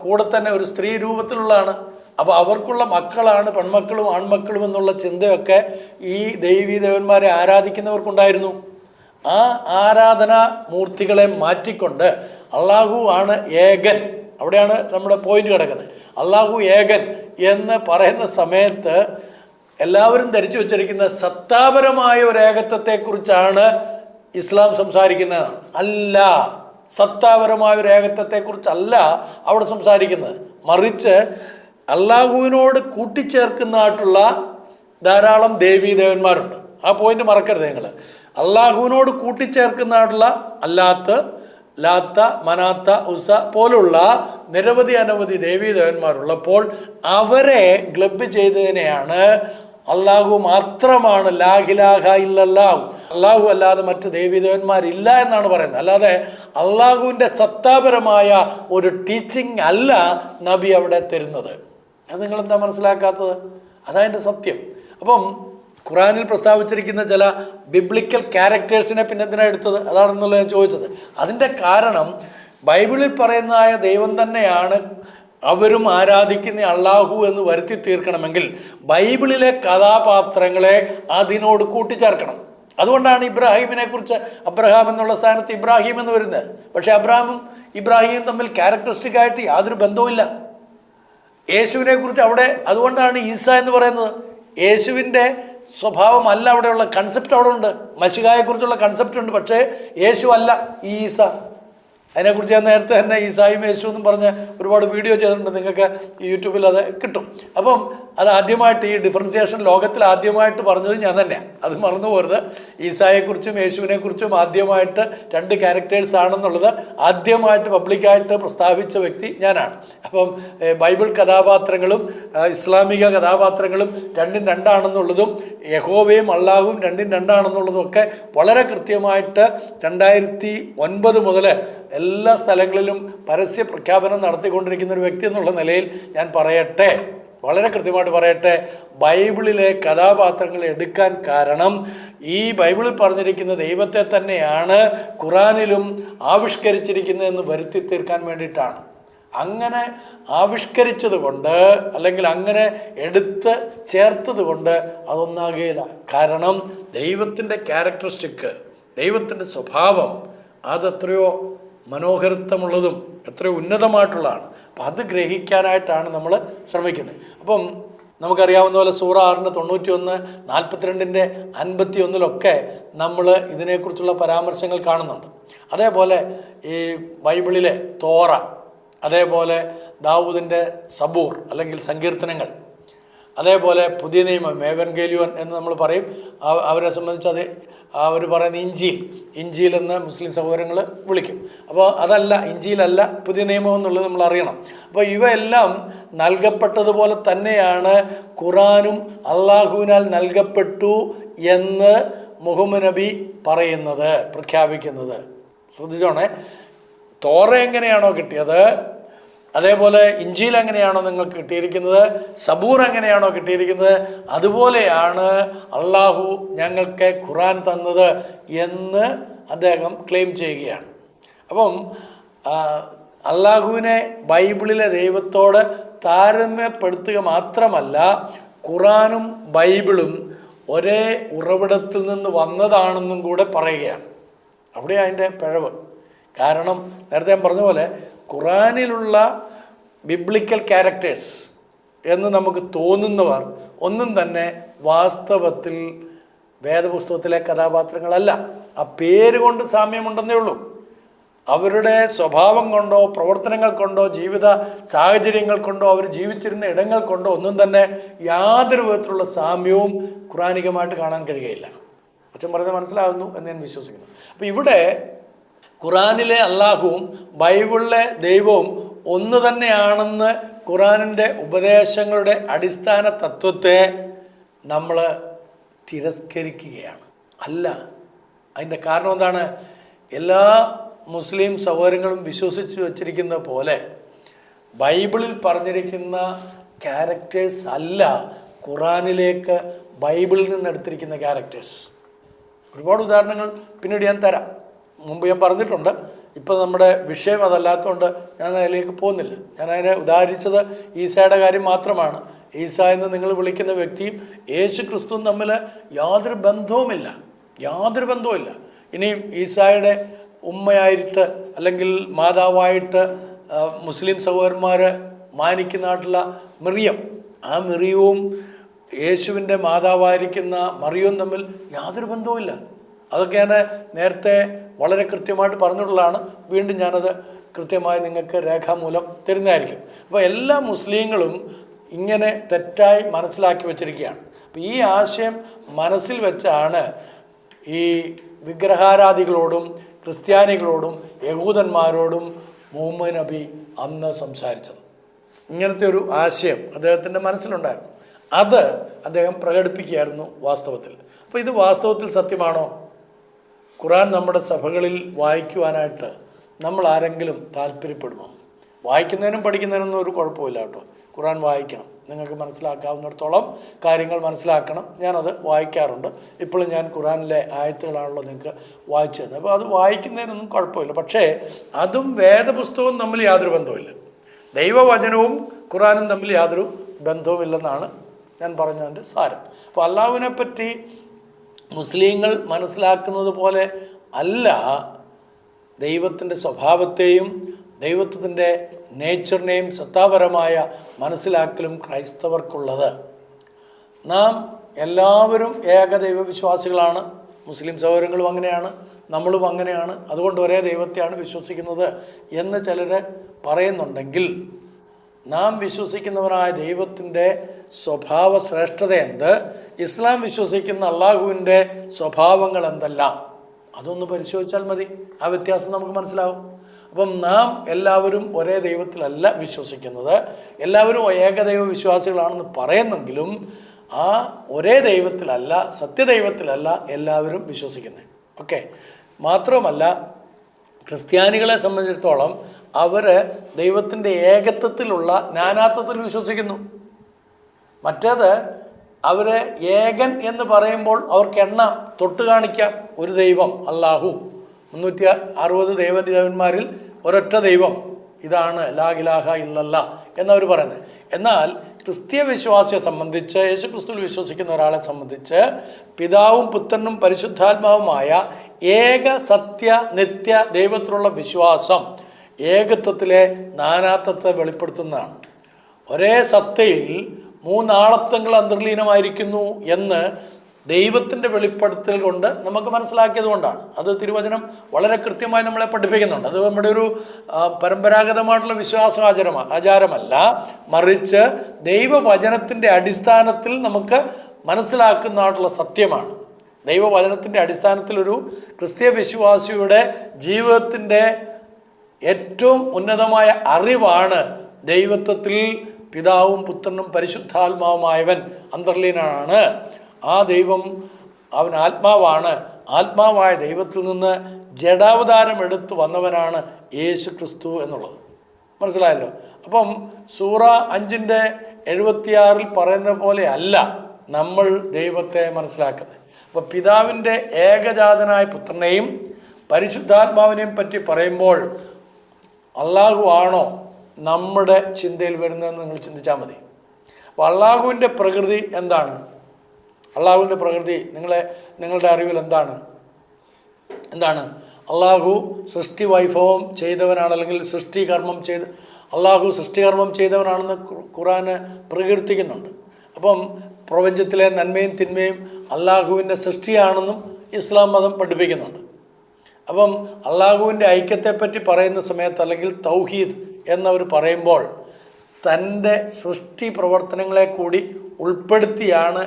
കൂടെ തന്നെ ഒരു സ്ത്രീ രൂപത്തിലുള്ളതാണ്. അപ്പോൾ അവർക്കുള്ള മക്കളാണ് പെൺമക്കളും ആൺമക്കളും എന്നുള്ള ചിന്തയൊക്കെ ഈ ദേവീദേവന്മാരെ ആരാധിക്കുന്നവർക്കുണ്ടായിരുന്നു. ആ ആരാധനാ മൂർത്തികളെ മാറ്റിക്കൊണ്ട് അള്ളാഹു ആണ് ഏകൻ, അവിടെയാണ് നമ്മുടെ പോയിന്റ് കിടക്കുന്നത്. അള്ളാഹു ഏകൻ എന്ന് പറയുന്ന സമയത്ത് എല്ലാവരും ധരിച്ചു വച്ചിരിക്കുന്ന സത്താപരമായ ഒരു ഏകത്വത്തെക്കുറിച്ചാണ് ഇസ്ലാം സംസാരിക്കുന്നതാണ്. അല്ല, സത്താപരമായ ഒരു ഏകത്വത്തെക്കുറിച്ചല്ല അവിടെ സംസാരിക്കുന്നത്. മറിച്ച് അള്ളാഹുവിനോട് കൂട്ടിച്ചേർക്കുന്നതായിട്ടുള്ള ധാരാളം ദേവീദേവന്മാരുണ്ട്. ആ പോയിന്റ് മറക്കരുത് നിങ്ങൾ. അള്ളാഹുവിനോട് കൂട്ടിച്ചേർക്കുന്നതായിട്ടുള്ള അല്ലാത്ത്, ലാത്ത, മനാത്ത, ഉസ പോലുള്ള നിരവധി അനവധി ദേവീദേവന്മാരുള്ളപ്പോൾ അവരെ ക്ലബ് ചെയ്തതിനെയാണ് അള്ളാഹു മാത്രമാണ് ലാ ഇലാഹ ഇല്ലല്ലാഹു, അള്ളാഹു അല്ലാതെ മറ്റ് ദേവീദേവന്മാരില്ല എന്നാണ് പറയുന്നത്. അല്ലാതെ അള്ളാഹുവിൻ്റെ സത്താപരമായ ഒരു ടീച്ചിങ് അല്ല നബി അവിടെ തരുന്നത്. അത് നിങ്ങളെന്താ മനസ്സിലാക്കാത്തത്? അതതിൻ്റെ സത്യം. അപ്പം ഖുറാനിൽ പ്രസ്താവിച്ചിരിക്കുന്ന ചില ബിബ്ലിക്കൽ ക്യാരക്ടേഴ്സിനെ പിന്നെ എന്തിനാണ് എടുത്തത്? അതാണെന്നുള്ള ഞാൻ ചോദിച്ചത്. അതിൻ്റെ കാരണം ബൈബിളിൽ പറയുന്നതായ ദൈവം തന്നെയാണ് അവരും ആരാധിക്കുന്ന അള്ളാഹു എന്ന് വരുത്തി തീർക്കണമെങ്കിൽ ബൈബിളിലെ കഥാപാത്രങ്ങളെ അതിനോട് കൂട്ടിച്ചേർക്കണം. അതുകൊണ്ടാണ് ഇബ്രാഹിമിനെ കുറിച്ച് അബ്രഹാം എന്നുള്ള സ്ഥാനത്ത് ഇബ്രാഹിം എന്ന് വരുന്നത്. പക്ഷേ അബ്രഹാമും ഇബ്രാഹിമും തമ്മിൽ ക്യാരക്ടറിസ്റ്റിക് ആയിട്ട് യാതൊരു ബന്ധവുമില്ല. യേശുവിനെ കുറിച്ച് അവിടെ അതുകൊണ്ടാണ് ഈസ എന്ന് പറയുന്നത്. യേശുവിൻ്റെ സ്വഭാവമല്ല അവിടെയുള്ള കൺസെപ്റ്റ് അവിടെ ഉണ്ട്. മശിഹായെക്കുറിച്ചുള്ള കൺസെപ്റ്റ് ഉണ്ട്, പക്ഷേ യേശു അല്ല ഈ ഈസ. അതിനെക്കുറിച്ച് ഞാൻ നേരത്തെ തന്നെ ഈസായും യേശു എന്നും പറഞ്ഞ് ഒരുപാട് വീഡിയോ ചെയ്തിട്ടുണ്ട്. നിങ്ങൾക്ക് യൂട്യൂബിൽ അത് കിട്ടും. അപ്പം അത് ആദ്യമായിട്ട് ഈ ഡിഫറൻസിയേഷൻ ലോകത്തിൽ ആദ്യമായിട്ട് പറഞ്ഞത് ഞാൻ തന്നെയാണ്. അത് മറന്നു പോരുത്. ഈസായെക്കുറിച്ചും യേശുവിനെക്കുറിച്ചും ആദ്യമായിട്ട് രണ്ട് ക്യാരക്ടേഴ്സ് ആണെന്നുള്ളത് ആദ്യമായിട്ട് പബ്ലിക്കായിട്ട് പ്രസ്താവിച്ച വ്യക്തി ഞാനാണ്. അപ്പം ബൈബിൾ കഥാപാത്രങ്ങളും ഇസ്ലാമിക കഥാപാത്രങ്ങളും രണ്ടും രണ്ടാണെന്നുള്ളതും യഹോവയും അള്ളാഹുവും രണ്ടും രണ്ടാണെന്നുള്ളതും ഒക്കെ വളരെ കൃത്യമായിട്ട് 2009 മുതൽ എല്ലാ സ്ഥലങ്ങളിലും പരസ്യ പ്രഖ്യാപനം നടത്തിക്കൊണ്ടിരിക്കുന്ന ഒരു വ്യക്തി എന്നുള്ള നിലയിൽ ഞാൻ പറയട്ടെ, വളരെ കൃത്യമായിട്ട് പറയട്ടെ, ബൈബിളിലെ കഥാപാത്രങ്ങൾ എടുക്കാൻ കാരണം ഈ ബൈബിളിൽ പറഞ്ഞിരിക്കുന്ന ദൈവത്തെ തന്നെയാണ് ഖുറാനിലും ആവിഷ്കരിച്ചിരിക്കുന്നതെന്ന് വരുത്തി തീർക്കാൻ വേണ്ടിയിട്ടാണ്. അങ്ങനെ ആവിഷ്കരിച്ചത് കൊണ്ട് അല്ലെങ്കിൽ അങ്ങനെ എടുത്ത് ചേർത്തത് കൊണ്ട് അതൊന്നാകുകയില്ല. കാരണം ദൈവത്തിൻ്റെ ക്യാരക്ടറിസ്റ്റിക്, ദൈവത്തിൻ്റെ സ്വഭാവം അതെത്രയോ മനോഹരത്വമുള്ളതും എത്രയോ ഉന്നതമായിട്ടുള്ളതാണ്. അപ്പം അത് ഗ്രഹിക്കാനായിട്ടാണ് നമ്മൾ ശ്രമിക്കുന്നത്. അപ്പം നമുക്കറിയാവുന്ന പോലെ സൂറ 6:91, 42, 51 നമ്മൾ ഇതിനെക്കുറിച്ചുള്ള പരാമർശങ്ങൾ കാണുന്നുണ്ട്. അതേപോലെ ഈ ബൈബിളിലെ തോറ, അതേപോലെ ദാവൂദിൻ്റെ സബൂർ അല്ലെങ്കിൽ സങ്കീർത്തനങ്ങൾ, അതേപോലെ പുതിയ നിയമം ഏവൻഗേലിയോൻ എന്ന് നമ്മൾ പറയും. അവരെ സംബന്ധിച്ച് അത് അവർ പറയുന്ന ഇഞ്ചീൽ എന്ന് മുസ്ലിം സഹോദരങ്ങൾ വിളിക്കും. അപ്പോൾ അതല്ല, ഇഞ്ചീലല്ല പുതിയ നിയമം എന്നുള്ളത് നമ്മൾ അറിയണം. അപ്പോൾ ഇവയെല്ലാം നൽകപ്പെട്ടതുപോലെ തന്നെയാണ് ഖുറാനും അള്ളാഹുവിനാൽ നൽകപ്പെട്ടു എന്ന് മുഹമ്മദ് നബി പറയുന്നത്, പ്രഖ്യാപിക്കുന്നത്. ശ്രദ്ധിച്ചോണേ, തോറ എങ്ങനെയാണോ കിട്ടിയത്, അതേപോലെ ഇഞ്ചീൽ എങ്ങനെയാണോ നിങ്ങൾക്ക് കിട്ടിയിരിക്കുന്നത്, സബൂർ എങ്ങനെയാണോ കിട്ടിയിരിക്കുന്നത്, അതുപോലെയാണ് അള്ളാഹു ഞങ്ങൾക്ക് ഖുറാൻ തന്നത് എന്ന് അദ്ദേഹം ക്ലെയിം ചെയ്യുകയാണ്. അപ്പം അള്ളാഹുവിനെ ബൈബിളിലെ ദൈവത്തോട് താരതമ്യപ്പെടുത്തുക മാത്രമല്ല, ഖുറാനും ബൈബിളും ഒരേ ഉറവിടത്തിൽ നിന്ന് വന്നതാണെന്നും കൂടെ പറയുകയാണ്. അവിടെ അതിൻ്റെ പിഴവ്. കാരണം നേരത്തെ ഞാൻ പറഞ്ഞ പോലെ ഖുറാനിലുള്ള ബിബ്ലിക്കൽ ക്യാരക്ടേഴ്സ് എന്ന് നമുക്ക് തോന്നുന്നവർ ഒന്നും തന്നെ വാസ്തവത്തിൽ വേദപുസ്തകത്തിലെ കഥാപാത്രങ്ങളല്ല. ആ പേര് കൊണ്ട് സാമ്യമുണ്ടെന്നേ ഉള്ളൂ. അവരുടെ സ്വഭാവം കൊണ്ടോ പ്രവർത്തനങ്ങൾ കൊണ്ടോ ജീവിത സാഹചര്യങ്ങൾ കൊണ്ടോ അവർ ജീവിച്ചിരുന്ന ഇടങ്ങൾ കൊണ്ടോ ഒന്നും തന്നെ യാതൊരു വിധത്തിലുള്ള സാമ്യവും ഖുറാനികമായിട്ട് കാണാൻ കഴിയുകയില്ല. അച്ഛൻ പറയുന്നത് മനസ്സിലാകുന്നു എന്ന് ഞാൻ വിശ്വസിക്കുന്നു. അപ്പോൾ ഇവിടെ ഖുറാനിലെ അള്ളാഹുവും ബൈബിളിലെ ദൈവവും ഒന്ന് തന്നെയാണെന്ന് ഖുറാനിൻ്റെ ഉപദേശങ്ങളുടെ അടിസ്ഥാന തത്വത്തെ നമ്മൾ തിരസ്കരിക്കുകയാണ്. അല്ല, അതിൻ്റെ കാരണം എന്താണ്? എല്ലാ മുസ്ലിം സഹോദരങ്ങളും വിശ്വസിച്ച് വച്ചിരിക്കുന്ന പോലെ ബൈബിളിൽ പറഞ്ഞിരിക്കുന്ന ക്യാരക്ടേഴ്സ് അല്ല ഖുറാനിലേക്ക് ബൈബിളിൽ നിന്ന് എടുത്തിരിക്കുന്ന ക്യാരക്ടേഴ്സ്. ഒരുപാട് ഉദാഹരണങ്ങൾ പിന്നീട് ഞാൻ തരാം. മുമ്പ് ഞാൻ പറഞ്ഞിട്ടുണ്ട്. ഇപ്പോൾ നമ്മുടെ വിഷയം അതല്ലാത്തതുകൊണ്ട് ഞാൻ അതിലേക്ക് പോകുന്നില്ല. ഞാൻ അതിനെ ഉദാഹരിച്ചത് ഈസായുടെ കാര്യം മാത്രമാണ്. ഈസ എന്ന് നിങ്ങൾ വിളിക്കുന്ന വ്യക്തിയും യേശു ക്രിസ്തുവും തമ്മിൽ യാതൊരു ബന്ധവുമില്ല. ഇനിയും ഈസായുടെ ഉമ്മയായിട്ട് അല്ലെങ്കിൽ മാതാവായിട്ട് മുസ്ലിം സഹോദരന്മാർ മാനിക്കുന്നതായിട്ടുള്ള മറിയം, ആ മറിയവും യേശുവിൻ്റെ മാതാവായിരിക്കുന്ന മറിയവും തമ്മിൽ യാതൊരു ബന്ധവുമില്ല. അതൊക്കെ ഞാൻ നേരത്തെ വളരെ കൃത്യമായിട്ട് പറഞ്ഞിട്ടുള്ളതാണ്. വീണ്ടും ഞാനത് കൃത്യമായി നിങ്ങൾക്ക് രേഖാമൂലം തരുന്നതായിരിക്കും. അപ്പോൾ എല്ലാ മുസ്ലിങ്ങളും ഇങ്ങനെ തെറ്റായി മനസ്സിലാക്കി വച്ചിരിക്കുകയാണ്. അപ്പോൾ ഈ ആശയം മനസ്സിൽ വെച്ചാണ് ഈ വിഗ്രഹാരാധികളോടും ക്രിസ്ത്യാനികളോടും യഹൂദന്മാരോടും മുഹമ്മദ് നബി അന്ന് സംസാരിച്ചത്. ഇങ്ങനത്തെ ഒരു ആശയം അദ്ദേഹത്തിൻ്റെ മനസ്സിലുണ്ടായിരുന്നു. അത് അദ്ദേഹം പ്രകടിപ്പിക്കുകയായിരുന്നു വാസ്തവത്തിൽ. അപ്പോൾ ഇത് വാസ്തവത്തിൽ സത്യമാണോ? ഖുർആൻ നമ്മുടെ സഭകളിൽ വായിക്കുവാനായിട്ട് നമ്മൾ ആരെങ്കിലും താല്പര്യപ്പെടുമോ? വായിക്കുന്നതിനും പഠിക്കുന്നതിനൊന്നും ഒരു കുഴപ്പമില്ല കേട്ടോ. ഖുർആൻ വായിക്കണം, നിങ്ങൾക്ക് മനസ്സിലാക്കാവുന്നിടത്തോളം കാര്യങ്ങൾ മനസ്സിലാക്കണം. ഞാനത് വായിക്കാറുണ്ട്. ഇപ്പോഴും ഞാൻ ഖുർആനിലെ ആയത്തുകളാണല്ലോ നിങ്ങൾക്ക് വായിച്ചു തന്നത്. അപ്പോൾ അത് വായിക്കുന്നതിനൊന്നും കുഴപ്പമില്ല. പക്ഷേ അതും വേദപുസ്തകവും തമ്മിൽ യാതൊരു ബന്ധവുമില്ല. ദൈവവചനവും ഖുർആനും തമ്മിൽ യാതൊരു ബന്ധവുമില്ലെന്നാണ് ഞാൻ പറഞ്ഞതിൻ്റെ സാരം. അപ്പോൾ അള്ളാഹുവിനെ പറ്റി മുസ്ലിങ്ങൾ മനസ്സിലാക്കുന്നത് പോലെ അല്ല ദൈവത്തിൻ്റെ സ്വഭാവത്തെയും ദൈവത്തിൻ്റെ നേച്ചറിനെയും സത്താപരമായ മനസ്സിലാക്കലും ക്രൈസ്തവർക്കുള്ളത്. നാം എല്ലാവരും ഏകദൈവ വിശ്വാസികളാണ്. മുസ്ലിം സഹോദരങ്ങളും അങ്ങനെയാണ്, നമ്മളും അങ്ങനെയാണ്. അതുകൊണ്ട് ഒരേ ദൈവത്തെയാണ് വിശ്വസിക്കുന്നത് എന്ന് ചിലർ പറയുന്നുണ്ടെങ്കിൽ, നാം വിശ്വസിക്കുന്നവരായ ദൈവത്തിൻ്റെ സ്വഭാവ ശ്രേഷ്ഠത എന്ത്, ഇസ്ലാം വിശ്വസിക്കുന്ന അള്ളാഹുവിൻ്റെ സ്വഭാവങ്ങൾ എന്തെല്ലാം, അതൊന്ന് പരിശോധിച്ചാൽ മതി. ആ വ്യത്യാസം നമുക്ക് മനസ്സിലാവും. അപ്പം നാം എല്ലാവരും ഒരേ ദൈവത്തിലല്ല വിശ്വസിക്കുന്നത്. എല്ലാവരും ഏകദൈവ വിശ്വാസികളാണെന്ന് പറയുന്നെങ്കിലും ആ ഒരേ ദൈവത്തിലല്ല, സത്യദൈവത്തിലല്ല എല്ലാവരും വിശ്വസിക്കുന്നത്. ഓക്കെ. മാത്രവുമല്ല, ക്രിസ്ത്യാനികളെ സംബന്ധിച്ചിടത്തോളം അവർ ദൈവത്തിൻ്റെ ഏകത്വത്തിലുള്ള നാനാത്വത്തിൽ വിശ്വസിക്കുന്നു. മറ്റേത് അവർ ഏകൻ എന്ന് പറയുമ്പോൾ അവർക്ക് എണ്ണ തൊട്ട് കാണിക്കാം. ഒരു ദൈവം അല്ലാഹു, 360 ദേവന്മാരിൽ ഒരൊറ്റ ദൈവം, ഇതാണ് ലാ ഇലാഹ ഇല്ലല്ലാ എന്നവർ പറയുന്നത്. എന്നാൽ ക്രിസ്തീയ വിശ്വാസിയെ സംബന്ധിച്ച്, യേശു ക്രിസ്തുവിൽ വിശ്വസിക്കുന്ന ഒരാളെ സംബന്ധിച്ച് പിതാവും പുത്രനും പരിശുദ്ധാത്മാവുമായ ഏക സത്യ നിത്യ ദൈവത്തിലുള്ള വിശ്വാസം ഏകത്വത്തിലെ നാനാത്വത്തെ വെളിപ്പെടുത്തുന്നതാണ്. ഒരേ സത്തയിൽ മൂന്നാളത്വങ്ങൾ അന്തർലീനമായിരിക്കുന്നു എന്ന് ദൈവത്തിൻ്റെ വെളിപ്പെടുത്തൽ കൊണ്ട് നമുക്ക് മനസ്സിലാക്കിയത് കൊണ്ടാണ്. അത് തിരുവചനം വളരെ കൃത്യമായി നമ്മളെ പഠിപ്പിക്കുന്നുണ്ട്. അത് നമ്മുടെ ഒരു പരമ്പരാഗതമായിട്ടുള്ള ആചാരമല്ല, മറിച്ച് ദൈവവചനത്തിൻ്റെ അടിസ്ഥാനത്തിൽ നമുക്ക് മനസ്സിലാക്കുന്നതായിട്ടുള്ള സത്യമാണ്. ദൈവവചനത്തിൻ്റെ അടിസ്ഥാനത്തിലൊരു ക്രിസ്തീയ വിശ്വാസിയുടെ ജീവിതത്തിൻ്റെ ഏറ്റവും ഉന്നതമായ അറിവാണ് ദൈവത്വത്തിൽ പിതാവും പുത്രനും പരിശുദ്ധാത്മാവുമായവൻ അന്തർലീനാണ്. ആ ദൈവം അവൻ ആത്മാവാണ്. ആത്മാവായ ദൈവത്തിൽ നിന്ന് ജഡാവതാരം എടുത്തു വന്നവനാണ് യേശു ക്രിസ്തു എന്നുള്ളത് മനസ്സിലായല്ലോ. അപ്പം സൂറ 5:76 പറയുന്ന പോലെ അല്ല നമ്മൾ ദൈവത്തെ മനസ്സിലാക്കുന്നത്. അപ്പോൾ പിതാവിൻ്റെ ഏകജാതനായ പുത്രനെയും പരിശുദ്ധാത്മാവിനെയും പറ്റി പറയുമ്പോൾ അള്ളാഹു ആണോ നമ്മുടെ ചിന്തയിൽ വരുന്നതെന്ന് നിങ്ങൾ ചിന്തിച്ചാൽ മതി. അപ്പോൾ അള്ളാഹുവിൻ്റെ പ്രകൃതി എന്താണ്? അള്ളാഹുവിൻ്റെ പ്രകൃതി നിങ്ങളുടെ അറിവിൽ എന്താണ്? അള്ളാഹു സൃഷ്ടി വൈഭവം ചെയ്തവനാണ്, അല്ലെങ്കിൽ അള്ളാഹു സൃഷ്ടികർമ്മം ചെയ്തവനാണെന്ന് ഖുർആന് പ്രകീർത്തിക്കുന്നുണ്ട്. അപ്പം പ്രപഞ്ചത്തിലെ നന്മയും തിന്മയും അള്ളാഹുവിൻ്റെ സൃഷ്ടിയാണെന്നും ഇസ്ലാം മതം പഠിപ്പിക്കുന്നുണ്ട്. അപ്പം അള്ളാഹുവിൻ്റെ ഐക്യത്തെപ്പറ്റി പറയുന്ന സമയത്ത്, അല്ലെങ്കിൽ തൗഹീദ് എന്നവർ പറയുമ്പോൾ തൻ്റെ സൃഷ്ടി പ്രവർത്തനങ്ങളെ കൂടി ഉൾപ്പെടുത്തിയാണ്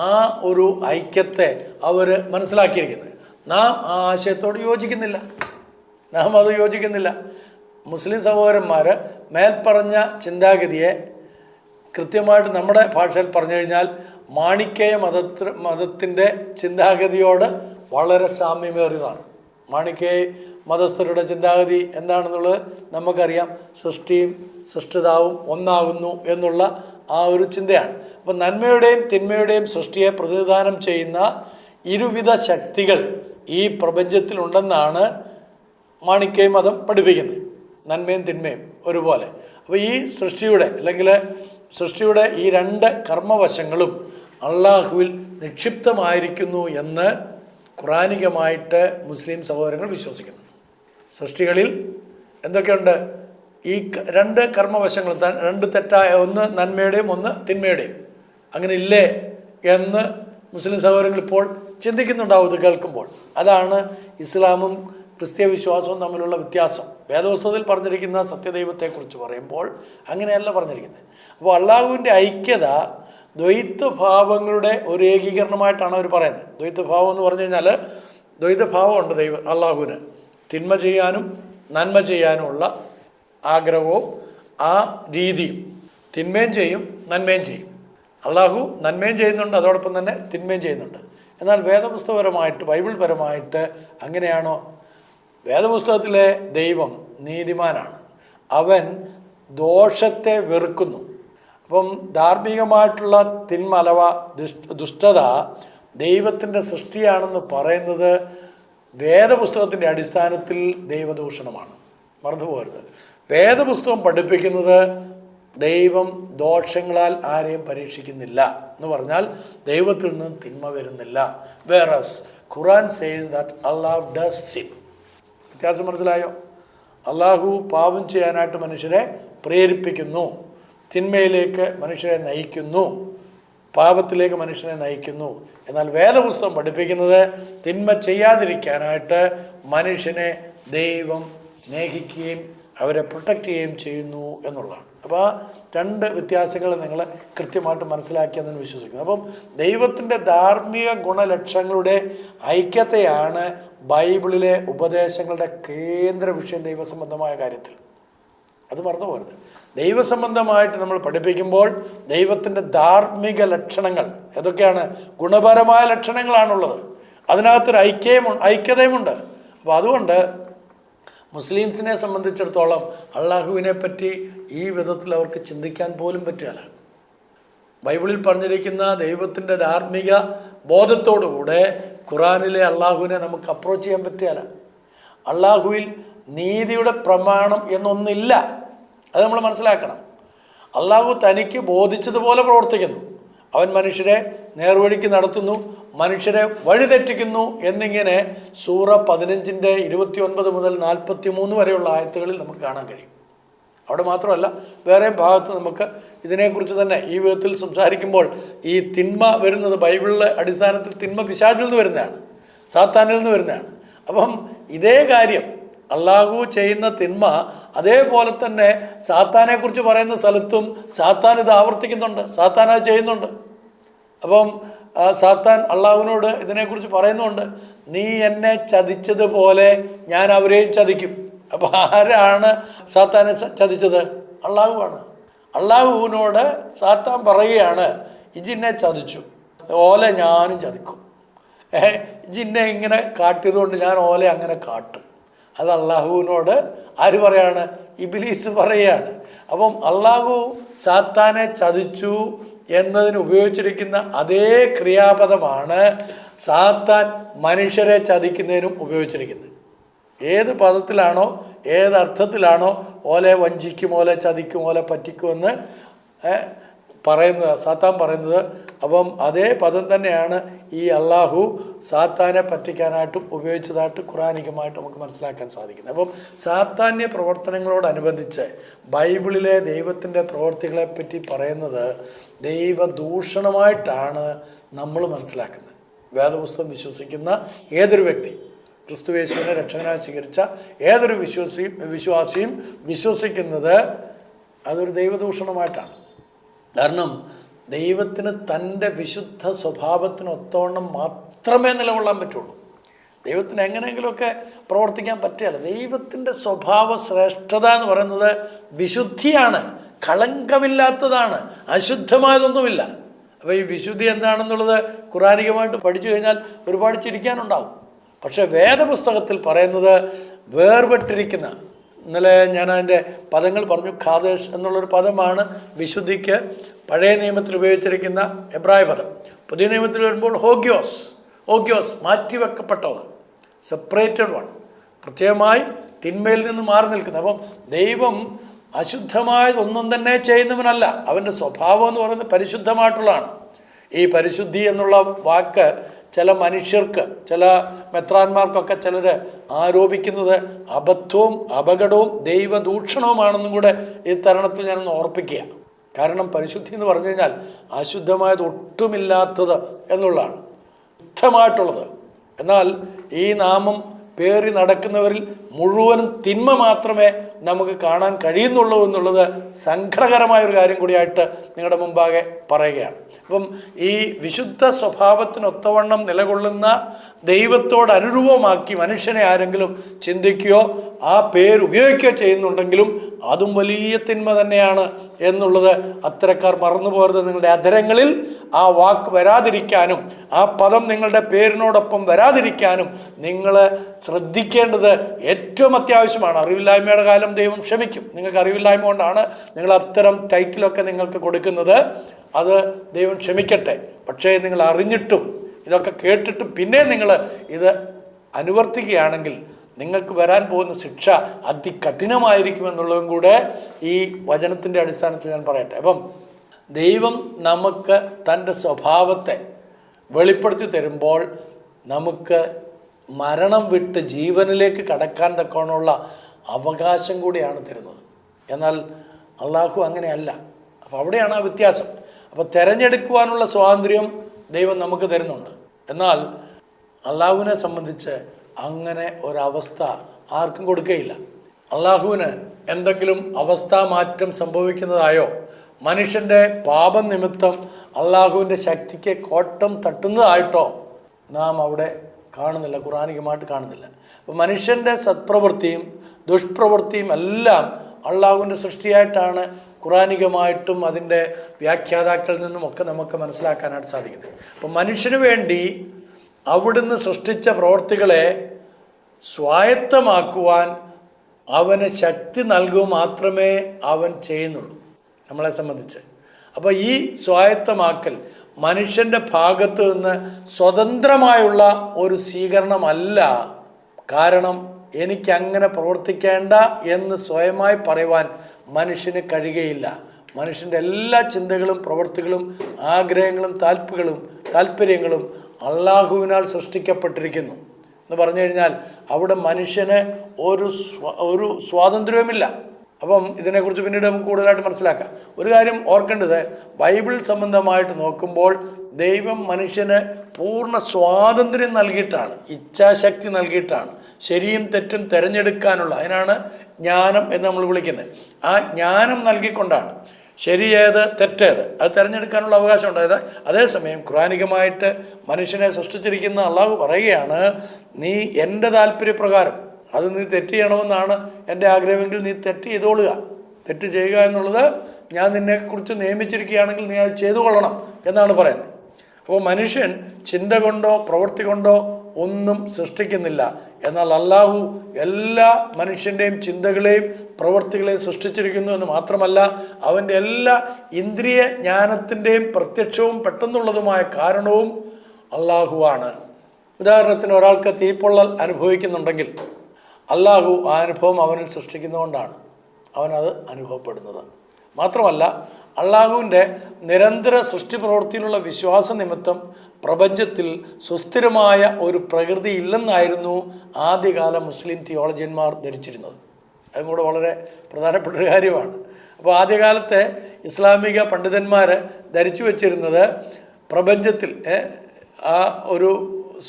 ആ ഒരു ഐക്യത്തെ അവർ മനസ്സിലാക്കിയിരിക്കുന്നത്. നാം ആ ആശയത്തോട് യോജിക്കുന്നില്ല. മുസ്ലിം സഹോദരന്മാർ മേൽപ്പറഞ്ഞ ചിന്താഗതിയെ കൃത്യമായിട്ട് നമ്മുടെ ഭാഷയിൽ പറഞ്ഞു കഴിഞ്ഞാൽ മാണിക്കേയ മതത്തിൻ്റെ ചിന്താഗതിയോട് വളരെ സാമ്യമേറിയതാണ്. മാണിക്കേയ മതസ്ഥരുടെ ചിന്താഗതി എന്താണെന്നുള്ളത് നമുക്കറിയാം. സൃഷ്ടിയും സൃഷ്ടിതാവും ഒന്നാകുന്നു എന്നുള്ള ആ ഒരു ചിന്തയാണ്. അപ്പം നന്മയുടെയും തിന്മയുടെയും സൃഷ്ടിയെ പ്രതിനിധാനം ചെയ്യുന്ന ഇരുവിധ ശക്തികൾ ഈ പ്രപഞ്ചത്തിലുണ്ടെന്നാണ് മാണിക്കേയ മതം പഠിപ്പിക്കുന്നത്. നന്മയും തിന്മയും ഒരുപോലെ. അപ്പോൾ ഈ സൃഷ്ടിയുടെ ഈ രണ്ട് കർമ്മവശങ്ങളും അള്ളാഹുവിൽ നിക്ഷിപ്തമായിരിക്കുന്നു എന്ന് ഖുറാനികമായിട്ട് മുസ്ലിം സഹോദരങ്ങൾ വിശ്വസിക്കുന്നു. സൃഷ്ടികളിൽ എന്തൊക്കെയുണ്ട്? ഈ രണ്ട് കർമ്മവശങ്ങൾ, രണ്ട് തെറ്റായ, ഒന്ന് നന്മയുടെയും ഒന്ന് തിന്മയുടെയും, അങ്ങനെ ഇല്ലേ എന്ന് മുസ്ലിം സഹോദരങ്ങൾ ഇപ്പോൾ ചിന്തിക്കുന്നുണ്ടാവും ഇത് കേൾക്കുമ്പോൾ. അതാണ് ഇസ്ലാമും ക്രിസ്തീയ വിശ്വാസവും തമ്മിലുള്ള വ്യത്യാസം. വേദപുസ്തകത്തിൽ പറഞ്ഞിരിക്കുന്ന സത്യദൈവത്തെക്കുറിച്ച് പറയുമ്പോൾ അങ്ങനെയല്ല പറഞ്ഞിരിക്കുന്നത്. അപ്പോൾ അള്ളാഹുവിൻ്റെ ഐക്യത ദ്വൈത്വഭാവങ്ങളുടെ ഒരു ഏകീകരണമായിട്ടാണ് അവർ പറയുന്നത്. ദ്വൈത്വഭാവം എന്ന് പറഞ്ഞു കഴിഞ്ഞാൽ ദ്വൈതഭാവമുണ്ട് അള്ളാഹുവിന്. തിന്മ ചെയ്യാനും നന്മ ചെയ്യാനുമുള്ള ആഗ്രഹവും ആ രീതിയും. തിന്മയും ചെയ്യും നന്മയും ചെയ്യും. അള്ളാഹു നന്മയും ചെയ്യുന്നുണ്ട്, അതോടൊപ്പം തന്നെ തിന്മയും ചെയ്യുന്നുണ്ട്. എന്നാൽ വേദപുസ്തകപരമായിട്ട്, ബൈബിൾ പരമായിട്ട് അങ്ങനെയാണോ? വേദപുസ്തകത്തിലെ ദൈവം നീതിമാനാണ്. അവൻ ദോഷത്തെ വെറുക്കുന്നു. അപ്പം ധാർമ്മികമായിട്ടുള്ള തിന്മ അഥവാ ദുഷ്ടത ദൈവത്തിൻ്റെ സൃഷ്ടിയാണെന്ന് പറയുന്നത് വേദപുസ്തകത്തിൻ്റെ അടിസ്ഥാനത്തിൽ ദൈവദൂഷണമാണ്. മറന്നുപോകരുത്. വേദപുസ്തകം പഠിപ്പിക്കുന്നത് ദൈവം ദോഷങ്ങളാൽ ആരെയും പരീക്ഷിക്കുന്നില്ല എന്ന് പറഞ്ഞാൽ ദൈവത്തിൽ നിന്ന് തിന്മ വരുന്നില്ല. Whereas Quran says that Allah does sin. വ്യത്യാസം മനസ്സിലായോ? അള്ളാഹു പാപം ചെയ്യാനായിട്ട് മനുഷ്യരെ പ്രേരിപ്പിക്കുന്നു, തിന്മയിലേക്ക് മനുഷ്യരെ നയിക്കുന്നു, പാപത്തിലേക്ക് മനുഷ്യനെ നയിക്കുന്നു. എന്നാൽ വേദപുസ്തകം പഠിപ്പിക്കുന്നത് തിന്മ ചെയ്യാതിരിക്കാനായിട്ട് മനുഷ്യനെ ദൈവം സ്നേഹിക്കുകയും അവരെ പ്രൊട്ടക്റ്റ് ചെയ്യുകയും ചെയ്യുന്നു എന്നുള്ളതാണ്. അപ്പോൾ ആ രണ്ട് വ്യത്യാസങ്ങൾ നിങ്ങൾ കൃത്യമായിട്ട് മനസ്സിലാക്കിയെന്ന് വിശ്വസിക്കുന്നു. അപ്പം ദൈവത്തിൻ്റെ ധാർമ്മിക ഗുണലക്ഷണങ്ങളുടെ ഐക്യത്തെയാണ് ബൈബിളിലെ ഉപദേശങ്ങളുടെ കേന്ദ്ര വിഷയം ദൈവസംബന്ധമായ കാര്യത്തിൽ. അത് മറന്നു പോകരുത്. ദൈവസംബന്ധമായിട്ട് നമ്മൾ പഠിപ്പിക്കുമ്പോൾ ദൈവത്തിൻ്റെ ധാർമ്മിക ലക്ഷണങ്ങൾ ഏതൊക്കെയാണ്? ഗുണപരമായ ലക്ഷണങ്ങളാണുള്ളത്. അതിനകത്തൊരു ഐക്യതയുമുണ്ട്. അപ്പോൾ അതുകൊണ്ട് മുസ്ലിംസിനെ സംബന്ധിച്ചിടത്തോളം അള്ളാഹുവിനെ പറ്റി ഈ വിധത്തിൽ അവർക്ക് ചിന്തിക്കാൻ പോലും പറ്റുകയില്ല. ബൈബിളിൽ പറഞ്ഞിരിക്കുന്ന ദൈവത്തിൻ്റെ ധാർമ്മിക ബോധത്തോടുകൂടെ ഖുറാനിലെ അള്ളാഹുവിനെ നമുക്ക് അപ്രോച്ച് ചെയ്യാൻ പറ്റുകയില്ല. അള്ളാഹുവിൽ നീതിയുടെ പ്രമാണം എന്നൊന്നില്ല. അത് നമ്മൾ മനസ്സിലാക്കണം. അള്ളാഹു തനിക്ക് ബോധിച്ചതുപോലെ പ്രവർത്തിക്കുന്നു. അവൻ മനുഷ്യരെ നേർവഴിക്ക് നടത്തുന്നു, മനുഷ്യരെ വഴിതെറ്റിക്കുന്നു എന്നിങ്ങനെ സൂറ 15 29 മുതൽ 43 വരെയുള്ള ആയത്തുകളിൽ നമുക്ക് കാണാൻ കഴിയും. അവിടെ മാത്രമല്ല, വേറെ ഭാഗത്ത് നമുക്ക് ഇതിനെക്കുറിച്ച് തന്നെ ഈ വിധത്തിൽ സംസാരിക്കുമ്പോൾ ഈ തിന്മ വരുന്നത് ബൈബിളിലെ അടിസ്ഥാനത്തിൽ തിന്മ പിശാചിൽ നിന്ന് വരുന്നതാണ്, സാത്താനിൽ നിന്ന് വരുന്നതാണ്. അപ്പം ഇതേ കാര്യം അള്ളാഹു ചെയ്യുന്ന തിന്മ അതേപോലെ തന്നെ സാത്താനെക്കുറിച്ച് പറയുന്ന സ്ഥലത്തും സാത്താൻ ഇത് ആവർത്തിക്കുന്നുണ്ട്, സാത്താൻ അത് ചെയ്യുന്നുണ്ട്. അപ്പം സാത്താൻ അള്ളാഹുവിനോട് ഇതിനെക്കുറിച്ച് പറയുന്നുണ്ട്, നീ എന്നെ ചതിച്ചതുപോലെ ഞാൻ അവരെയും ചതിക്കും. അപ്പോൾ ആരാണ് സാത്താനെ ചതിച്ചത്? അള്ളാഹുവാണ്. അള്ളാഹുവിനോട് സാത്താൻ പറയുകയാണ്, ഇജിന്നെ ചതിച്ചു, ഓലെ ഞാനും ചതിക്കും. ഇജിന്നെ ഇങ്ങനെ കാട്ടിയതുകൊണ്ട് ഞാൻ ഓലെ അങ്ങനെ കാട്ടും. അത് അള്ളാഹുവിനോട് ആര് പറയാണ്? ഇബ്ലീസ് പറയുകയാണ്. അപ്പം അള്ളാഹു സാത്താനെ ചതിച്ചു എന്നതിന് ഉപയോഗിച്ചിരിക്കുന്ന അതേ ക്രിയാപദമാണ് സാത്താൻ മനുഷ്യരെ ചതിക്കുന്നതിനും ഉപയോഗിച്ചിരിക്കുന്നത്. ഏത് പദത്തിലാണോ ഏതർത്ഥത്തിലാണോ ഓലെ വഞ്ചിക്കും, ഓലെ ചതിക്കും, ഓലെ പറ്റിക്കുമെന്ന് പറയുന്നത് സാത്താൻ പറയുന്നത്, അപ്പം അതേ പദം തന്നെയാണ് ഈ അള്ളാഹു സാത്താനെ പറ്റിക്കാനായിട്ടും ഉപയോഗിച്ചതായിട്ട് ഖുറാനികമായിട്ട് നമുക്ക് മനസ്സിലാക്കാൻ സാധിക്കുന്നത്. അപ്പം സാത്താന്യ പ്രവർത്തനങ്ങളോടനുബന്ധിച്ച് ബൈബിളിലെ ദൈവത്തിൻ്റെ പ്രവർത്തികളെപ്പറ്റി പറയുന്നത് ദൈവദൂഷണമായിട്ടാണ് നമ്മൾ മനസ്സിലാക്കുന്നത്. വേദപുസ്തകം വിശ്വസിക്കുന്ന ഏതൊരു വ്യക്തി, ക്രിസ്തുയേശുവിനെ രക്ഷകനായി സ്വീകരിച്ച ഏതൊരു വിശ്വാസിയും വിശ്വസിക്കുന്നത് അതൊരു ദൈവദൂഷണമായിട്ടാണ്. കാരണം ദൈവത്തിന് തൻ്റെ വിശുദ്ധ സ്വഭാവത്തിനൊത്തവണ്ണം മാത്രമേ നിലകൊള്ളാൻ പറ്റുള്ളൂ. ദൈവത്തിന് എങ്ങനെയെങ്കിലുമൊക്കെ പ്രവർത്തിക്കാൻ പറ്റുകയില്ല. ദൈവത്തിൻ്റെ സ്വഭാവ ശ്രേഷ്ഠത എന്ന് പറയുന്നത് വിശുദ്ധിയാണ്, കളങ്കമില്ലാത്തതാണ്, അശുദ്ധമായതൊന്നുമില്ല. അപ്പോൾ ഈ വിശുദ്ധി എന്താണെന്നുള്ളത് ഖുറാനികമായിട്ട് പഠിച്ചു കഴിഞ്ഞാൽ ഒരുപാട് ചിരിക്കാനുണ്ടാവും. പക്ഷേ വേദപുസ്തകത്തിൽ പറയുന്നത് വേർപെട്ടിരിക്കുന്ന, ഇന്നലെ ഞാൻ അതിൻ്റെ പദങ്ങൾ പറഞ്ഞു. ഖാദേശ് എന്നുള്ളൊരു പദമാണ് വിശുദ്ധിക്ക് പഴയ നിയമത്തിൽ ഉപയോഗിച്ചിരിക്കുന്ന എബ്രായ പദം. പുതിയ നിയമത്തിൽ വരുമ്പോൾ ഹോഗ്യോസ് മാറ്റിവെക്കപ്പെട്ടത്, സെപ്പറേറ്റഡ് വൺ, പ്രത്യേകമായി തിന്മയിൽ നിന്ന് മാറി നിൽക്കുന്നത്. അപ്പം ദൈവം അശുദ്ധമായതൊന്നും തന്നെ ചെയ്യുന്നവനല്ല. അവൻ്റെ സ്വഭാവം എന്ന് പറയുന്നത് പരിശുദ്ധമായിട്ടുള്ളതാണ്. ഈ പരിശുദ്ധി എന്നുള്ള വാക്ക് ചില മനുഷ്യർക്ക്, ചില മെത്രാന്മാർക്കൊക്കെ ചിലർ ആരോപിക്കുന്നത് അബദ്ധവും അപകടവും ദൈവദൂഷണവുമാണെന്നും കൂടെ ഈ തരുണത്തിൽ ഞാനൊന്ന് ഓർപ്പിക്കുക. കാരണം പരിശുദ്ധി എന്ന് പറഞ്ഞു കഴിഞ്ഞാൽ അശുദ്ധമായത് ഒട്ടുമില്ലാത്തത് എന്നുള്ളതാണ്, ശുദ്ധമായിട്ടുള്ളത്. എന്നാൽ ഈ നാമം പേറി നടക്കുന്നവരിൽ മുഴുവനും തിന്മ മാത്രമേ നമുക്ക് കാണാൻ കഴിയുന്നുള്ളൂ എന്നുള്ളത് സങ്കടകരമായൊരു കാര്യം കൂടിയായിട്ട് നിങ്ങളുടെ മുമ്പാകെ പറയുകയാണ്. അപ്പം ഈ വിശുദ്ധ സ്വഭാവത്തിനൊത്തവണ്ണം നിലകൊള്ളുന്ന ദൈവത്തോട് അനുരൂപമാക്കി മനുഷ്യനെ ആരെങ്കിലും ചിന്തിക്കുകയോ ആ പേര് ഉപയോഗിക്കുകയോ ചെയ്യുന്നുണ്ടെങ്കിലും അതും വലിയ തിന്മ തന്നെയാണ് എന്നുള്ളത് അത്തരക്കാർ മറന്നു പോകരുത്. നിങ്ങളുടെ അധരങ്ങളിൽ ആ വാക്ക് വരാതിരിക്കാനും ആ പദം നിങ്ങളുടെ പേരിനോടൊപ്പം വരാതിരിക്കാനും നിങ്ങൾ ശ്രദ്ധിക്കേണ്ടത് ഏറ്റവും അത്യാവശ്യമാണ്. അറിവില്ലായ്മയുടെ കാലം ദൈവം ക്ഷമിക്കും. നിങ്ങൾക്ക് അറിവില്ലായ്മ കൊണ്ടാണ് നിങ്ങൾ അത്തരം ടൈറ്റിലൊക്കെ നിങ്ങൾക്ക് കൊടുക്കുന്നത്. അത് ദൈവം ക്ഷമിക്കട്ടെ. പക്ഷേ നിങ്ങൾ അറിഞ്ഞിട്ടും ഇതൊക്കെ കേട്ടിട്ടും പിന്നെ നിങ്ങൾ ഇത് അനുവർത്തിക്കുകയാണെങ്കിൽ നിങ്ങൾക്ക് വരാൻ പോകുന്ന ശിക്ഷ അതികഠിനമായിരിക്കുമെന്നുള്ളതും കൂടെ ഈ വചനത്തിൻ്റെ അടിസ്ഥാനത്തിൽ ഞാൻ പറയട്ടെ. അപ്പം ദൈവം നമുക്ക് തൻ്റെ സ്വഭാവത്തെ വെളിപ്പെടുത്തി തരുമ്പോൾ നമുക്ക് മരണം വിട്ട് ജീവനിലേക്ക് കടക്കാൻ തക്കവണ്ണമുള്ള അവകാശം കൂടിയാണ് തരുന്നത്. എന്നാൽ അള്ളാഹു അങ്ങനെയല്ല. അപ്പോൾ അവിടെയാണ് ആ വ്യത്യാസം. അപ്പോൾ തിരഞ്ഞെടുക്കുവാനുള്ള സ്വാതന്ത്ര്യം ദൈവം നമുക്ക് തരുന്നുണ്ട്. എന്നാൽ അള്ളാഹുവിനെ സംബന്ധിച്ച് അങ്ങനെ ഒരവസ്ഥ ആർക്കും കൊടുക്കുകയില്ല. അള്ളാഹുവിന് എന്തെങ്കിലും അവസ്ഥാ മാറ്റം സംഭവിക്കുന്നതായോ മനുഷ്യൻ്റെ പാപം നിമിത്തം അള്ളാഹുവിൻ്റെ ശക്തിക്ക് കോട്ടം തട്ടുന്നതായിട്ടോ നാം അവിടെ കാണുന്നില്ല, ഖുർആനികമായിട്ട് കാണുന്നില്ല. അപ്പോൾ മനുഷ്യൻ്റെ സത്പ്രവൃത്തിയും ദുഷ്പ്രവൃത്തിയും എല്ലാം അള്ളാഹുവിൻ്റെ സൃഷ്ടിയായിട്ടാണ് ഖുർആനികമായിട്ടും അതിൻ്റെ വ്യാഖ്യാതാക്കളിൽ നിന്നുമൊക്കെ നമുക്ക് മനസ്സിലാക്കാനായിട്ട് സാധിക്കുന്നത്. അപ്പോൾ മനുഷ്യന് വേണ്ടി അവിടുന്ന് സൃഷ്ടിച്ച പ്രവൃത്തികളെ സ്വായത്തമാക്കുവാൻ അവന് ശക്തി നൽകുക മാത്രമേ അവൻ ചെയ്യുന്നുള്ളൂ നമ്മളെ സംബന്ധിച്ച്. അപ്പോൾ ഈ സ്വായത്തമാക്കൽ മനുഷ്യൻ്റെ ഭാഗത്ത് നിന്ന് സ്വതന്ത്രമായുള്ള ഒരു സ്വീകരണമല്ല. കാരണം എനിക്കങ്ങനെ പ്രവർത്തിക്കേണ്ട എന്ന് സ്വയമായി പറയുവാൻ മനുഷ്യന് കഴിയുകയില്ല. മനുഷ്യൻ്റെ എല്ലാ ചിന്തകളും പ്രവൃത്തികളും ആഗ്രഹങ്ങളും താല്പര്യങ്ങളും അള്ളാഹുവിനാൽ സൃഷ്ടിക്കപ്പെട്ടിരിക്കുന്നു എന്ന് പറഞ്ഞു കഴിഞ്ഞാൽ അവിടെ മനുഷ്യന് ഒരു സ്വാതന്ത്ര്യവുമില്ല. അപ്പം ഇതിനെക്കുറിച്ച് പിന്നീട് നമുക്ക് കൂടുതലായിട്ട് മനസ്സിലാക്കാം. ഒരു കാര്യം ഓർക്കേണ്ടത്, ബൈബിൾ സംബന്ധമായിട്ട് നോക്കുമ്പോൾ ദൈവം മനുഷ്യന് പൂർണ്ണ സ്വാതന്ത്ര്യം നൽകിയിട്ടാണ്, ഇച്ഛാശക്തി നൽകിയിട്ടാണ് ശരിയും തെറ്റും തിരഞ്ഞെടുക്കാനുള്ള, അതിനാണ് ജ്ഞാനം എന്ന് നമ്മൾ വിളിക്കുന്നത്. ആ ജ്ഞാനം നൽകിക്കൊണ്ടാണ് ശരിയേത് തെറ്റേത് അത് തിരഞ്ഞെടുക്കാനുള്ള അവകാശം ഉണ്ടായത്. അതേസമയം ഖുർആനികമായിട്ട് മനുഷ്യനെ സൃഷ്ടിച്ചിരിക്കുന്ന അള്ളാഹു പറയുകയാണ്, നീ എൻ്റെ താല്പര്യപ്രകാരം അത് നീ തെറ്റ് ചെയ്യണമെന്നാണ് എൻ്റെ ആഗ്രഹമെങ്കിൽ നീ തെറ്റ് ചെയ്തോളുക. തെറ്റ് ചെയ്യുക എന്നുള്ളത് ഞാൻ നിന്നെക്കുറിച്ച് നിയമിച്ചിരിക്കുകയാണെങ്കിൽ നീ അത് ചെയ്തു കൊള്ളണം എന്നാണ് പറയുന്നത്. അപ്പോൾ മനുഷ്യൻ ചിന്ത കൊണ്ടോ പ്രവൃത്തി കൊണ്ടോ ഒന്നും സൃഷ്ടിക്കുന്നില്ല. എന്നാൽ അള്ളാഹു എല്ലാ മനുഷ്യൻ്റെയും ചിന്തകളെയും പ്രവൃത്തികളെയും സൃഷ്ടിച്ചിരിക്കുന്നു എന്ന് മാത്രമല്ല, അവൻ്റെ എല്ലാ ഇന്ദ്രിയ ജ്ഞാനത്തിൻ്റെയും പ്രത്യക്ഷവും പെട്ടെന്നുള്ളതുമായ കാരണവും അള്ളാഹുവാണ്. ഉദാഹരണത്തിന് ഒരാൾക്ക് തീപ്പൊള്ളൽ അനുഭവിക്കുന്നുണ്ടെങ്കിൽ അള്ളാഹു ആ അനുഭവം അവനിൽ സൃഷ്ടിക്കുന്നതുകൊണ്ടാണ് അവനത് അനുഭവപ്പെടുന്നത്. മാത്രമല്ല അള്ളാഹുവിൻ്റെ നിരന്തര സൃഷ്ടി പ്രവൃത്തിയിലുള്ള വിശ്വാസ നിമിത്തം പ്രപഞ്ചത്തിൽ സുസ്ഥിരമായ ഒരു പ്രകൃതി ഇല്ലെന്നായിരുന്നു ആദ്യകാല മുസ്ലിം തിയോളജിയന്മാർ ധരിച്ചിരുന്നത്. അതും കൂടെ വളരെ പ്രധാനപ്പെട്ട ഒരു കാര്യമാണ്. അപ്പോൾ ആദ്യകാലത്തെ ഇസ്ലാമിക പണ്ഡിതന്മാർ ധരിച്ചു വച്ചിരുന്നത് പ്രപഞ്ചത്തിൽ ആ ഒരു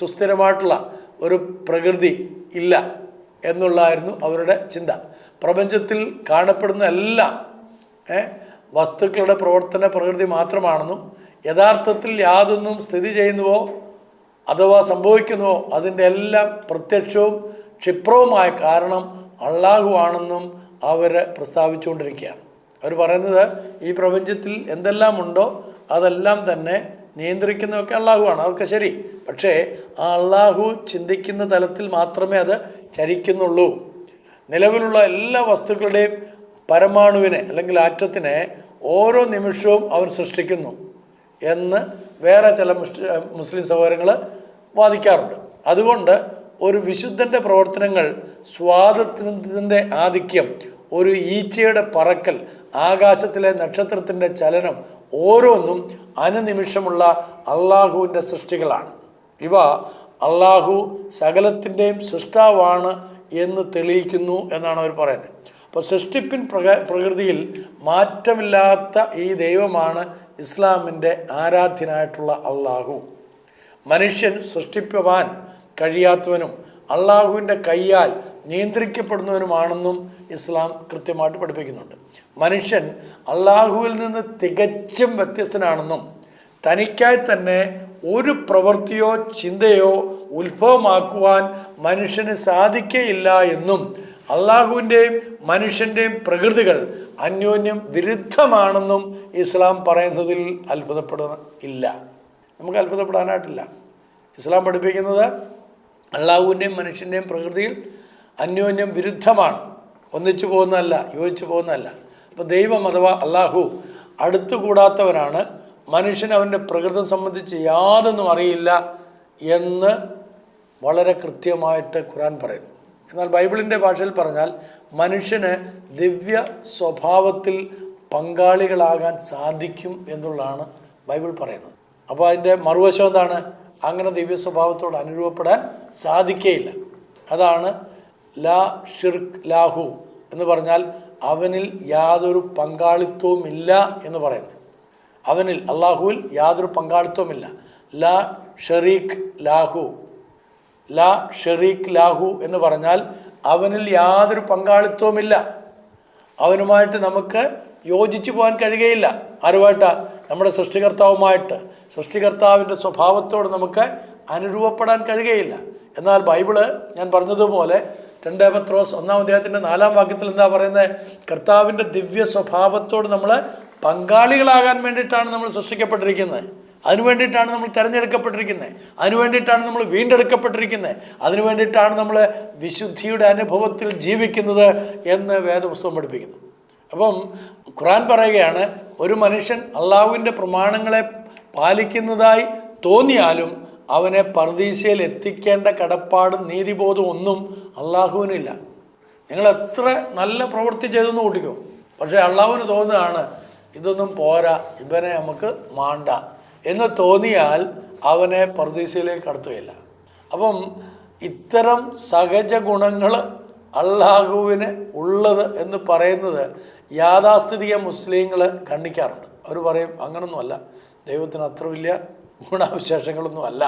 സുസ്ഥിരമായിട്ടുള്ള ഒരു പ്രകൃതി ഇല്ല എന്നുള്ളതായിരുന്നു അവരുടെ ചിന്ത. പ്രപഞ്ചത്തിൽ കാണപ്പെടുന്ന എല്ലാ വസ്തുക്കളുടെ പ്രവർത്തന പ്രകൃതി മാത്രമാണെന്നും യഥാർത്ഥത്തിൽ യാതൊന്നും സ്ഥിതി ചെയ്യുന്നുവോ അഥവാ സംഭവിക്കുന്നുവോ അതിൻ്റെ എല്ലാം പ്രത്യക്ഷവും ക്ഷിപ്രവുമായ കാരണം അള്ളാഹു ആണെന്നും അവർ പ്രസ്താവിച്ചുകൊണ്ടിരിക്കുകയാണ്. അവർ പറയുന്നത് ഈ പ്രപഞ്ചത്തിൽ എന്തെല്ലാം ഉണ്ടോ അതെല്ലാം തന്നെ നിയന്ത്രിക്കുന്നതൊക്കെ അള്ളാഹുവാണ്. അതൊക്കെ ശരി. പക്ഷേ ആ അള്ളാഹു ചിന്തിക്കുന്ന തലത്തിൽ മാത്രമേ അത് ചരിക്കുന്നുള്ളൂ. നിലവിലുള്ള എല്ലാ വസ്തുക്കളുടെയും പരമാണുവിനെ അല്ലെങ്കിൽ ആറ്റത്തിനെ ഓരോ നിമിഷവും അവൻ സൃഷ്ടിക്കുന്നു എന്ന് വേറെ ചില മുസ്ലിം സഹോദരങ്ങൾ വാദിക്കാറുണ്ട്. അതുകൊണ്ട് ഒരു വിശുദ്ധൻ്റെ പ്രവർത്തനങ്ങൾ, സ്വാതന്ത്ര്യത്തിൻ്റെ ആധിക്യം, ഒരു ഈച്ചയുടെ പറക്കൽ, ആകാശത്തിലെ നക്ഷത്രത്തിൻ്റെ ചലനം ഓരോന്നും അനുനിമിഷമുള്ള അള്ളാഹുവിൻ്റെ സൃഷ്ടികളാണ്. ഇവ അള്ളാഹു സകലത്തിൻ്റെയും സൃഷ്ടാവാണ് എന്ന് തെളിയിക്കുന്നു എന്നാണ് അവർ പറയുന്നത്. അപ്പോൾ സൃഷ്ടിപ്പിൻ പ്രകൃതിയിൽ മാറ്റമില്ലാത്ത ഈ ദൈവമാണ് ഇസ്ലാമിൻ്റെ ആരാധ്യനായിട്ടുള്ള അള്ളാഹു. മനുഷ്യൻ സൃഷ്ടിക്കുവാൻ കഴിയാത്തവനും അള്ളാഹുവിൻ്റെ കയ്യാൽ നിയന്ത്രിക്കപ്പെടുന്നവനുമാണെന്നും ഇസ്ലാം കൃത്യമായിട്ട് പഠിപ്പിക്കുന്നുണ്ട്. മനുഷ്യൻ അള്ളാഹുവിൽ നിന്ന് തികച്ചും വ്യത്യസ്തനാണെന്നും തനിക്കായി തന്നെ ഒരു പ്രവൃത്തിയോ ചിന്തയോ ഉത്ഭവമാക്കുവാൻ മനുഷ്യന് സാധിക്കയില്ല എന്നും അള്ളാഹുവിൻ്റെയും മനുഷ്യൻ്റെയും പ്രകൃതികൾ അന്യോന്യം വിരുദ്ധമാണെന്നും ഇസ്ലാം പറയുന്നതിൽ ഇല്ല. നമുക്ക് അത്ഭുതപ്പെടാനായിട്ടില്ല. ഇസ്ലാം പഠിപ്പിക്കുന്നത് അള്ളാഹുവിൻ്റെയും മനുഷ്യൻ്റെയും പ്രകൃതിയിൽ അന്യോന്യം വിരുദ്ധമാണ്, ഒന്നിച്ചു പോകുന്നതല്ല, യോജിച്ചു പോകുന്നതല്ല. അപ്പോൾ ദൈവം അഥവാ അള്ളാഹു അടുത്തുകൂടാത്തവനാണ്, മനുഷ്യൻ അവൻ്റെ പ്രകൃതം സംബന്ധിച്ച് യാതൊന്നും അറിയില്ല എന്ന് വളരെ കൃത്യമായിട്ട് ഖുർആൻ പറയുന്നു. എന്നാൽ ബൈബിളിൻ്റെ ഭാഷയിൽ പറഞ്ഞാൽ മനുഷ്യന് ദിവ്യ സ്വഭാവത്തിൽ പങ്കാളികളാകാൻ സാധിക്കും എന്നുള്ളതാണ് ബൈബിൾ പറയുന്നത്. അപ്പോൾ അതിൻ്റെ മറുവശം എന്താണ്? അങ്ങനെ ദിവ്യ സ്വഭാവത്തോട് അനുരൂപപ്പെടാൻ സാധിക്കുകയില്ല. അതാണ് ലാ ഷിർക്ക് ലാഹു എന്ന് പറഞ്ഞാൽ അവനിൽ യാതൊരു പങ്കാളിത്തവുമില്ല എന്ന് പറയുന്നത്. അവനിൽ, അള്ളാഹുവിൽ യാതൊരു പങ്കാളിത്തവുമില്ല. ലാ ഷരീഖ് ലാഹു, ലാ ഷരീഖ് ലാഹു എന്ന് പറഞ്ഞാൽ അവനിൽ യാതൊരു പങ്കാളിത്തവുമില്ല. അവനുമായിട്ട് നമുക്ക് യോജിച്ചു പോകാൻ കഴിയുകയില്ല. ആരുമായിട്ടാണ്? നമ്മുടെ സൃഷ്ടികർത്താവുമായിട്ട്. സൃഷ്ടികർത്താവിൻ്റെ സ്വഭാവത്തോട് നമുക്ക് അനുരൂപപ്പെടാൻ കഴിയുകയില്ല. എന്നാൽ ബൈബിള് ഞാൻ പറഞ്ഞതുപോലെ 2 പത്രോസ് 1-ാം അധ്യായത്തിൻ്റെ 4-ാം വാക്യത്തിൽ എന്താ പറയുന്നത്? കർത്താവിൻ്റെ ദിവ്യ സ്വഭാവത്തോട് നമ്മൾ പങ്കാളികളാകാൻ വേണ്ടിയിട്ടാണ് നമ്മൾ സൃഷ്ടിക്കപ്പെട്ടിരിക്കുന്നത്. അതിനു വേണ്ടിയിട്ടാണ് നമ്മൾ തിരഞ്ഞെടുക്കപ്പെട്ടിരിക്കുന്നത്. അതിനു വേണ്ടിയിട്ടാണ് നമ്മൾ വീണ്ടെടുക്കപ്പെട്ടിരിക്കുന്നത്. അതിനു വേണ്ടിയിട്ടാണ് നമ്മൾ വിശുദ്ധിയുടെ അനുഭവത്തിൽ ജീവിക്കുന്നത് എന്ന് വേദപുസ്തകം പഠിപ്പിക്കുന്നു. അപ്പം ഖുർആൻ പറയുകയാണ്, ഒരു മനുഷ്യൻ അള്ളാഹുവിൻ്റെ പ്രമാണങ്ങളെ പാലിക്കുന്നതായി തോന്നിയാലും അവനെ പർദീസയിൽ എത്തിക്കേണ്ട കടപ്പാടും നീതിബോധവും ഒന്നും അള്ളാഹുവിനില്ല. നിങ്ങൾ എത്ര നല്ല പ്രവൃത്തി ചെയ്തെന്ന് കൂട്ടിക്കോ, പക്ഷേ അള്ളാഹുവിന് തോന്നുകയാണ് ഇതൊന്നും പോരാ, ഇവനെ നമുക്ക് മാണ്ട എന്ന് തോന്നിയാൽ അവനെ പർദീസയിലേക്ക് കടത്തുകയില്ല. അപ്പം ഇത്തരം സഹജ ഗുണങ്ങൾ അള്ളാഹുവിന് ഉള്ളത് എന്ന് പറയുന്നത് യാഥാസ്ഥിതിക മുസ്ലിങ്ങൾ ഖണ്ഡിക്കാറുണ്ട്. അവർ പറയും അങ്ങനൊന്നുമല്ല, ദൈവത്തിന് അത്ര വലിയ ഗുണവിശേഷങ്ങളൊന്നും അല്ല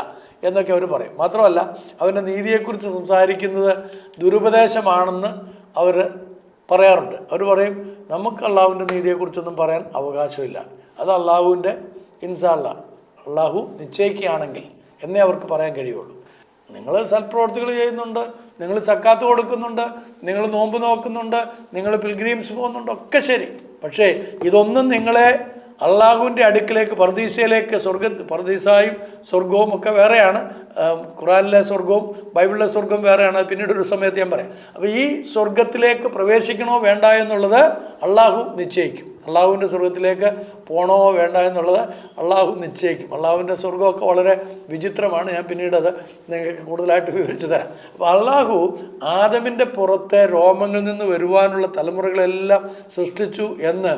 എന്നൊക്കെ അവർ പറയും. മാത്രമല്ല അവൻ്റെ നീതിയെക്കുറിച്ച് സംസാരിക്കുന്നത് ദുരുപദേശമാണെന്ന് അവർ പറയാറുണ്ട്. അവർ പറയും നമുക്ക് അള്ളാഹുവിൻ്റെ നീതിയെക്കുറിച്ചൊന്നും പറയാൻ അവകാശമില്ല, അത് അള്ളാഹുവിൻ്റെ ഇൻഷാ അല്ലാഹ്, അള്ളാഹു നിശ്ചയിക്കുകയാണെങ്കിൽ എന്നേ അവർക്ക് പറയാൻ കഴിയുള്ളൂ. നിങ്ങൾ സൽപ്രവർത്തികൾ ചെയ്യുന്നുണ്ട്, നിങ്ങൾ സക്കാത്ത് കൊടുക്കുന്നുണ്ട്, നിങ്ങൾ നോമ്പ് നോക്കുന്നുണ്ട്, നിങ്ങൾ പിൽഗ്രീംസ് പോകുന്നുണ്ട്, ഒക്കെ ശരി. പക്ഷേ ഇതൊന്നും നിങ്ങളെ അള്ളാഹുവിൻ്റെ അടുക്കിലേക്ക്, പർദീസയിലേക്ക്, പർദീസായും സ്വർഗവും ഒക്കെ വേറെയാണ്. ഖുർആനിലെ സ്വർഗവും ബൈബിളിലെ സ്വർഗവും വേറെയാണ്. പിന്നീട് ഒരു സമയത്ത് ഞാൻ പറയാം. അപ്പോൾ ഈ സ്വർഗത്തിലേക്ക് പ്രവേശിക്കണോ വേണ്ട എന്നുള്ളത് അള്ളാഹു നിശ്ചയിക്കും. അള്ളാഹുവിൻ്റെ സ്വർഗത്തിലേക്ക് പോകണോ വേണ്ട എന്നുള്ളത് അള്ളാഹു നിശ്ചയിക്കും. അള്ളാഹുവിൻ്റെ സ്വർഗമൊക്കെ വളരെ വിചിത്രമാണ്. ഞാൻ പിന്നീട് അത് നിങ്ങൾക്ക് കൂടുതലായിട്ട് വിവരിച്ചു തരാം. അപ്പോൾ അള്ളാഹു ആദമിൻ്റെ പുറത്തെ രോമങ്ങളിൽ നിന്ന് വരുവാനുള്ള തലമുറകളെല്ലാം സൃഷ്ടിച്ചു എന്ന്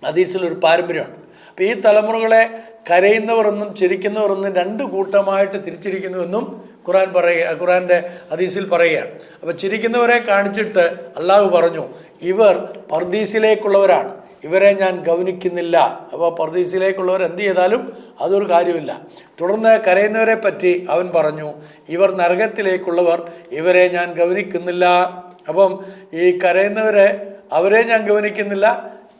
ഹദീസിലൊരു പാരമ്പര്യമുണ്ട്. അപ്പോൾ ഈ തലമുറകളെ കരയുന്നവർ എന്നും ചിരിക്കുന്നവർ എന്നും 2 കൂട്ടമായിട്ട് തിരിച്ചിരിക്കുന്നുവെന്നും ഖുർആൻ്റെ ഹദീസിൽ പറയുകയാണ്. അപ്പോൾ ചിരിക്കുന്നവരെ കാണിച്ചിട്ട് അള്ളാഹു പറഞ്ഞു, ഇവർ പർദീസിലേക്കുള്ളവരാണ്, ഇവരെ ഞാൻ ഗൗനിക്കുന്നില്ല. അപ്പോൾ പർദീസിലേക്കുള്ളവർ എന്ത് ചെയ്താലും അതൊരു കാര്യമില്ല. തുടർന്ന് കരയുന്നവരെ പറ്റി അവൻ പറഞ്ഞു, ഇവർ നരകത്തിലേക്കുള്ളവർ, ഇവരെ ഞാൻ ഗൗനിക്കുന്നില്ല. അപ്പം ഈ കരയുന്നവരെ, അവരെ ഞാൻ ഗൗനിക്കുന്നില്ല,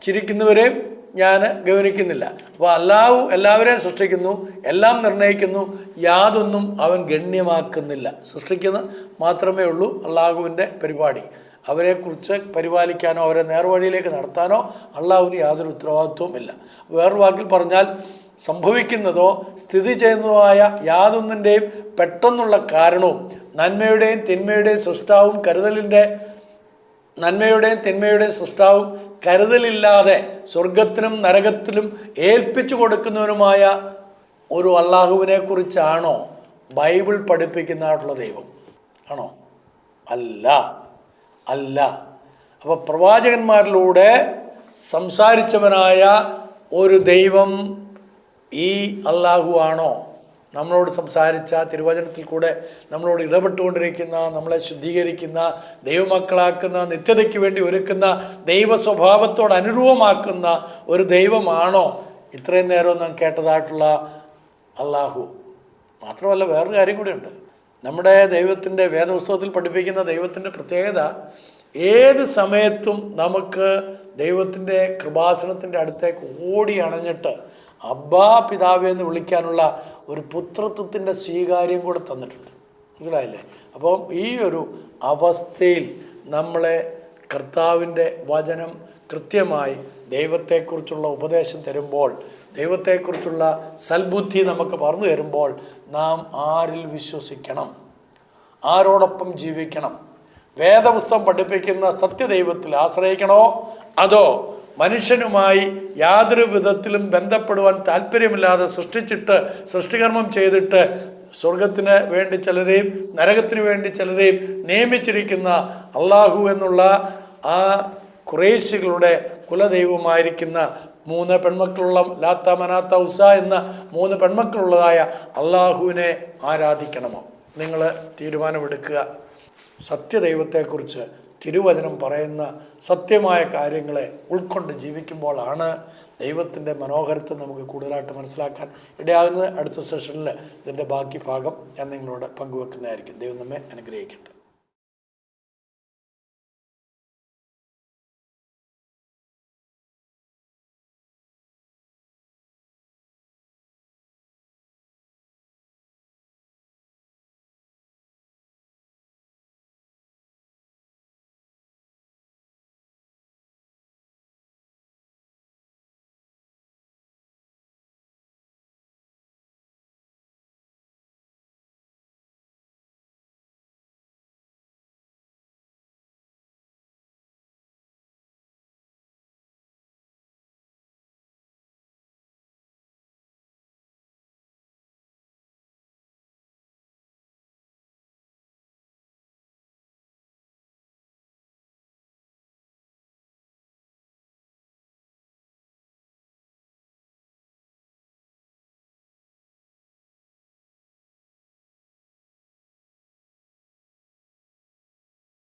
ചിരിക്കുന്നവരെയും ഞാൻ ഗൗനിക്കുന്നില്ല. അപ്പോൾ അള്ളാഹു എല്ലാവരെയും സൃഷ്ടിക്കുന്നു, എല്ലാം നിർണ്ണയിക്കുന്നു, യാതൊന്നും അവൻ ഗണ്യമാക്കുന്നില്ല. സൃഷ്ടിക്കുന്ന മാത്രമേ ഉള്ളൂ അള്ളാഹുവിൻ്റെ പരിപാടി. അവരെക്കുറിച്ച് പരിപാലിക്കാനോ അവരെ നേർവഴിയിലേക്ക് നടത്താനോ അള്ളാഹുവിന് യാതൊരു ഉത്തരവാദിത്വവും ഇല്ല. വേറൊരു വാക്കിൽ പറഞ്ഞാൽ സംഭവിക്കുന്നതോ സ്ഥിതി ചെയ്യുന്നതോ യാതൊന്നിൻ്റെയും പെട്ടെന്നുള്ള കാരണവും നന്മയുടെയും തിന്മയുടെയും സൃഷ്ടാവും കരുതലില്ലാതെ സ്വർഗത്തിനും നരകത്തിലും ഏൽപ്പിച്ചു കൊടുക്കുന്നവരുമായ ഒരു അള്ളാഹുവിനെ കുറിച്ചാണോ ബൈബിൾ പഠിപ്പിക്കുന്നതായിട്ടുള്ള ദൈവം? ആണോ? അല്ല. അപ്പോൾ പ്രവാചകന്മാരിലൂടെ സംസാരിച്ചവനായ ഒരു ദൈവം ഈ അള്ളാഹു ആണോ നമ്മളോട് സംസാരിച്ച, തിരുവചനത്തിൽ കൂടെ നമ്മളോട് ഇടപെട്ടുകൊണ്ടിരിക്കുന്ന, നമ്മളെ ശുദ്ധീകരിക്കുന്ന, ദൈവമക്കളാക്കുന്ന, നിത്യതയ്ക്ക് വേണ്ടി ഒരുക്കുന്ന, ദൈവ സ്വഭാവത്തോട് അനുരൂപമാക്കുന്ന ഒരു ദൈവമാണോ ഇത്രയും നേരം നാം കേട്ടതായിട്ടുള്ള അള്ളാഹു? മാത്രമല്ല വേറൊരു കാര്യം കൂടിയുണ്ട്. നമ്മുടെ ദൈവത്തിൻ്റെ വേദപുസ്തകത്തിൽ പഠിപ്പിക്കുന്ന ദൈവത്തിൻ്റെ പ്രത്യേകത, ഏത് സമയത്തും നമുക്ക് ദൈവത്തിൻ്റെ കൃപാസനത്തിൻ്റെ അടുത്തേക്ക് ഓടി അണഞ്ഞിട്ട് അബ്ബാ പിതാവേ എന്ന് വിളിക്കാനുള്ള ഒരു പുത്രത്വത്തിൻ്റെ സ്വീകാര്യം കൂടെ തന്നിട്ടുണ്ട്. മനസ്സിലായില്ലേ? അപ്പം ഈ ഒരു അവസ്ഥയിൽ നമ്മളെ കർത്താവിൻ്റെ വചനം കൃത്യമായി ദൈവത്തെക്കുറിച്ചുള്ള ഉപദേശം തരുമ്പോൾ, ദൈവത്തെക്കുറിച്ചുള്ള സൽബുദ്ധി നമുക്ക് പറഞ്ഞു തരുമ്പോൾ, നാം ആരിൽ വിശ്വസിക്കണം, ആരോടൊപ്പം ജീവിക്കണം, വേദപുസ്തകം പഠിപ്പിക്കുന്ന സത്യദൈവത്തിൽ ആശ്രയിക്കണോ അതോ മനുഷ്യനുമായി യാതൊരു വിധത്തിലും ബന്ധപ്പെടുവാൻ താല്പര്യമില്ലാതെ സൃഷ്ടികർമ്മം ചെയ്തിട്ട് സ്വർഗത്തിന് വേണ്ടി ചിലരെയും നരകത്തിന് വേണ്ടി ചിലരെയും നിയമിച്ചിരിക്കുന്ന അള്ളാഹു എന്നുള്ള ആ ഖുറൈശികളുടെ കുലദൈവമായിരിക്കുന്ന 3 പെൺമക്കളുള്ള ലാത്ത, മനാത്ത, ഉസ എന്ന 3 പെൺമക്കളുള്ളതായ അള്ളാഹുവിനെ ആരാധിക്കണമോ? നിങ്ങൾ തീരുമാനമെടുക്കുക. സത്യദൈവത്തെക്കുറിച്ച് തിരുവചനം പറയുന്ന സത്യമായ കാര്യങ്ങളെ ഉൾക്കൊണ്ട് ജീവിക്കുമ്പോഴാണ് ദൈവത്തിൻ്റെ മനോഹരത്തെ നമുക്ക് കൂടുതലായിട്ട് മനസ്സിലാക്കാൻ ഇടയാകുന്നത്. അടുത്ത സെഷനിൽ ഇതിൻ്റെ ബാക്കി ഭാഗം ഞാൻ നിങ്ങളോട് പങ്കുവെക്കുന്നതായിരിക്കും. ദൈവം നമ്മെ അനുഗ്രഹിക്കട്ടെ.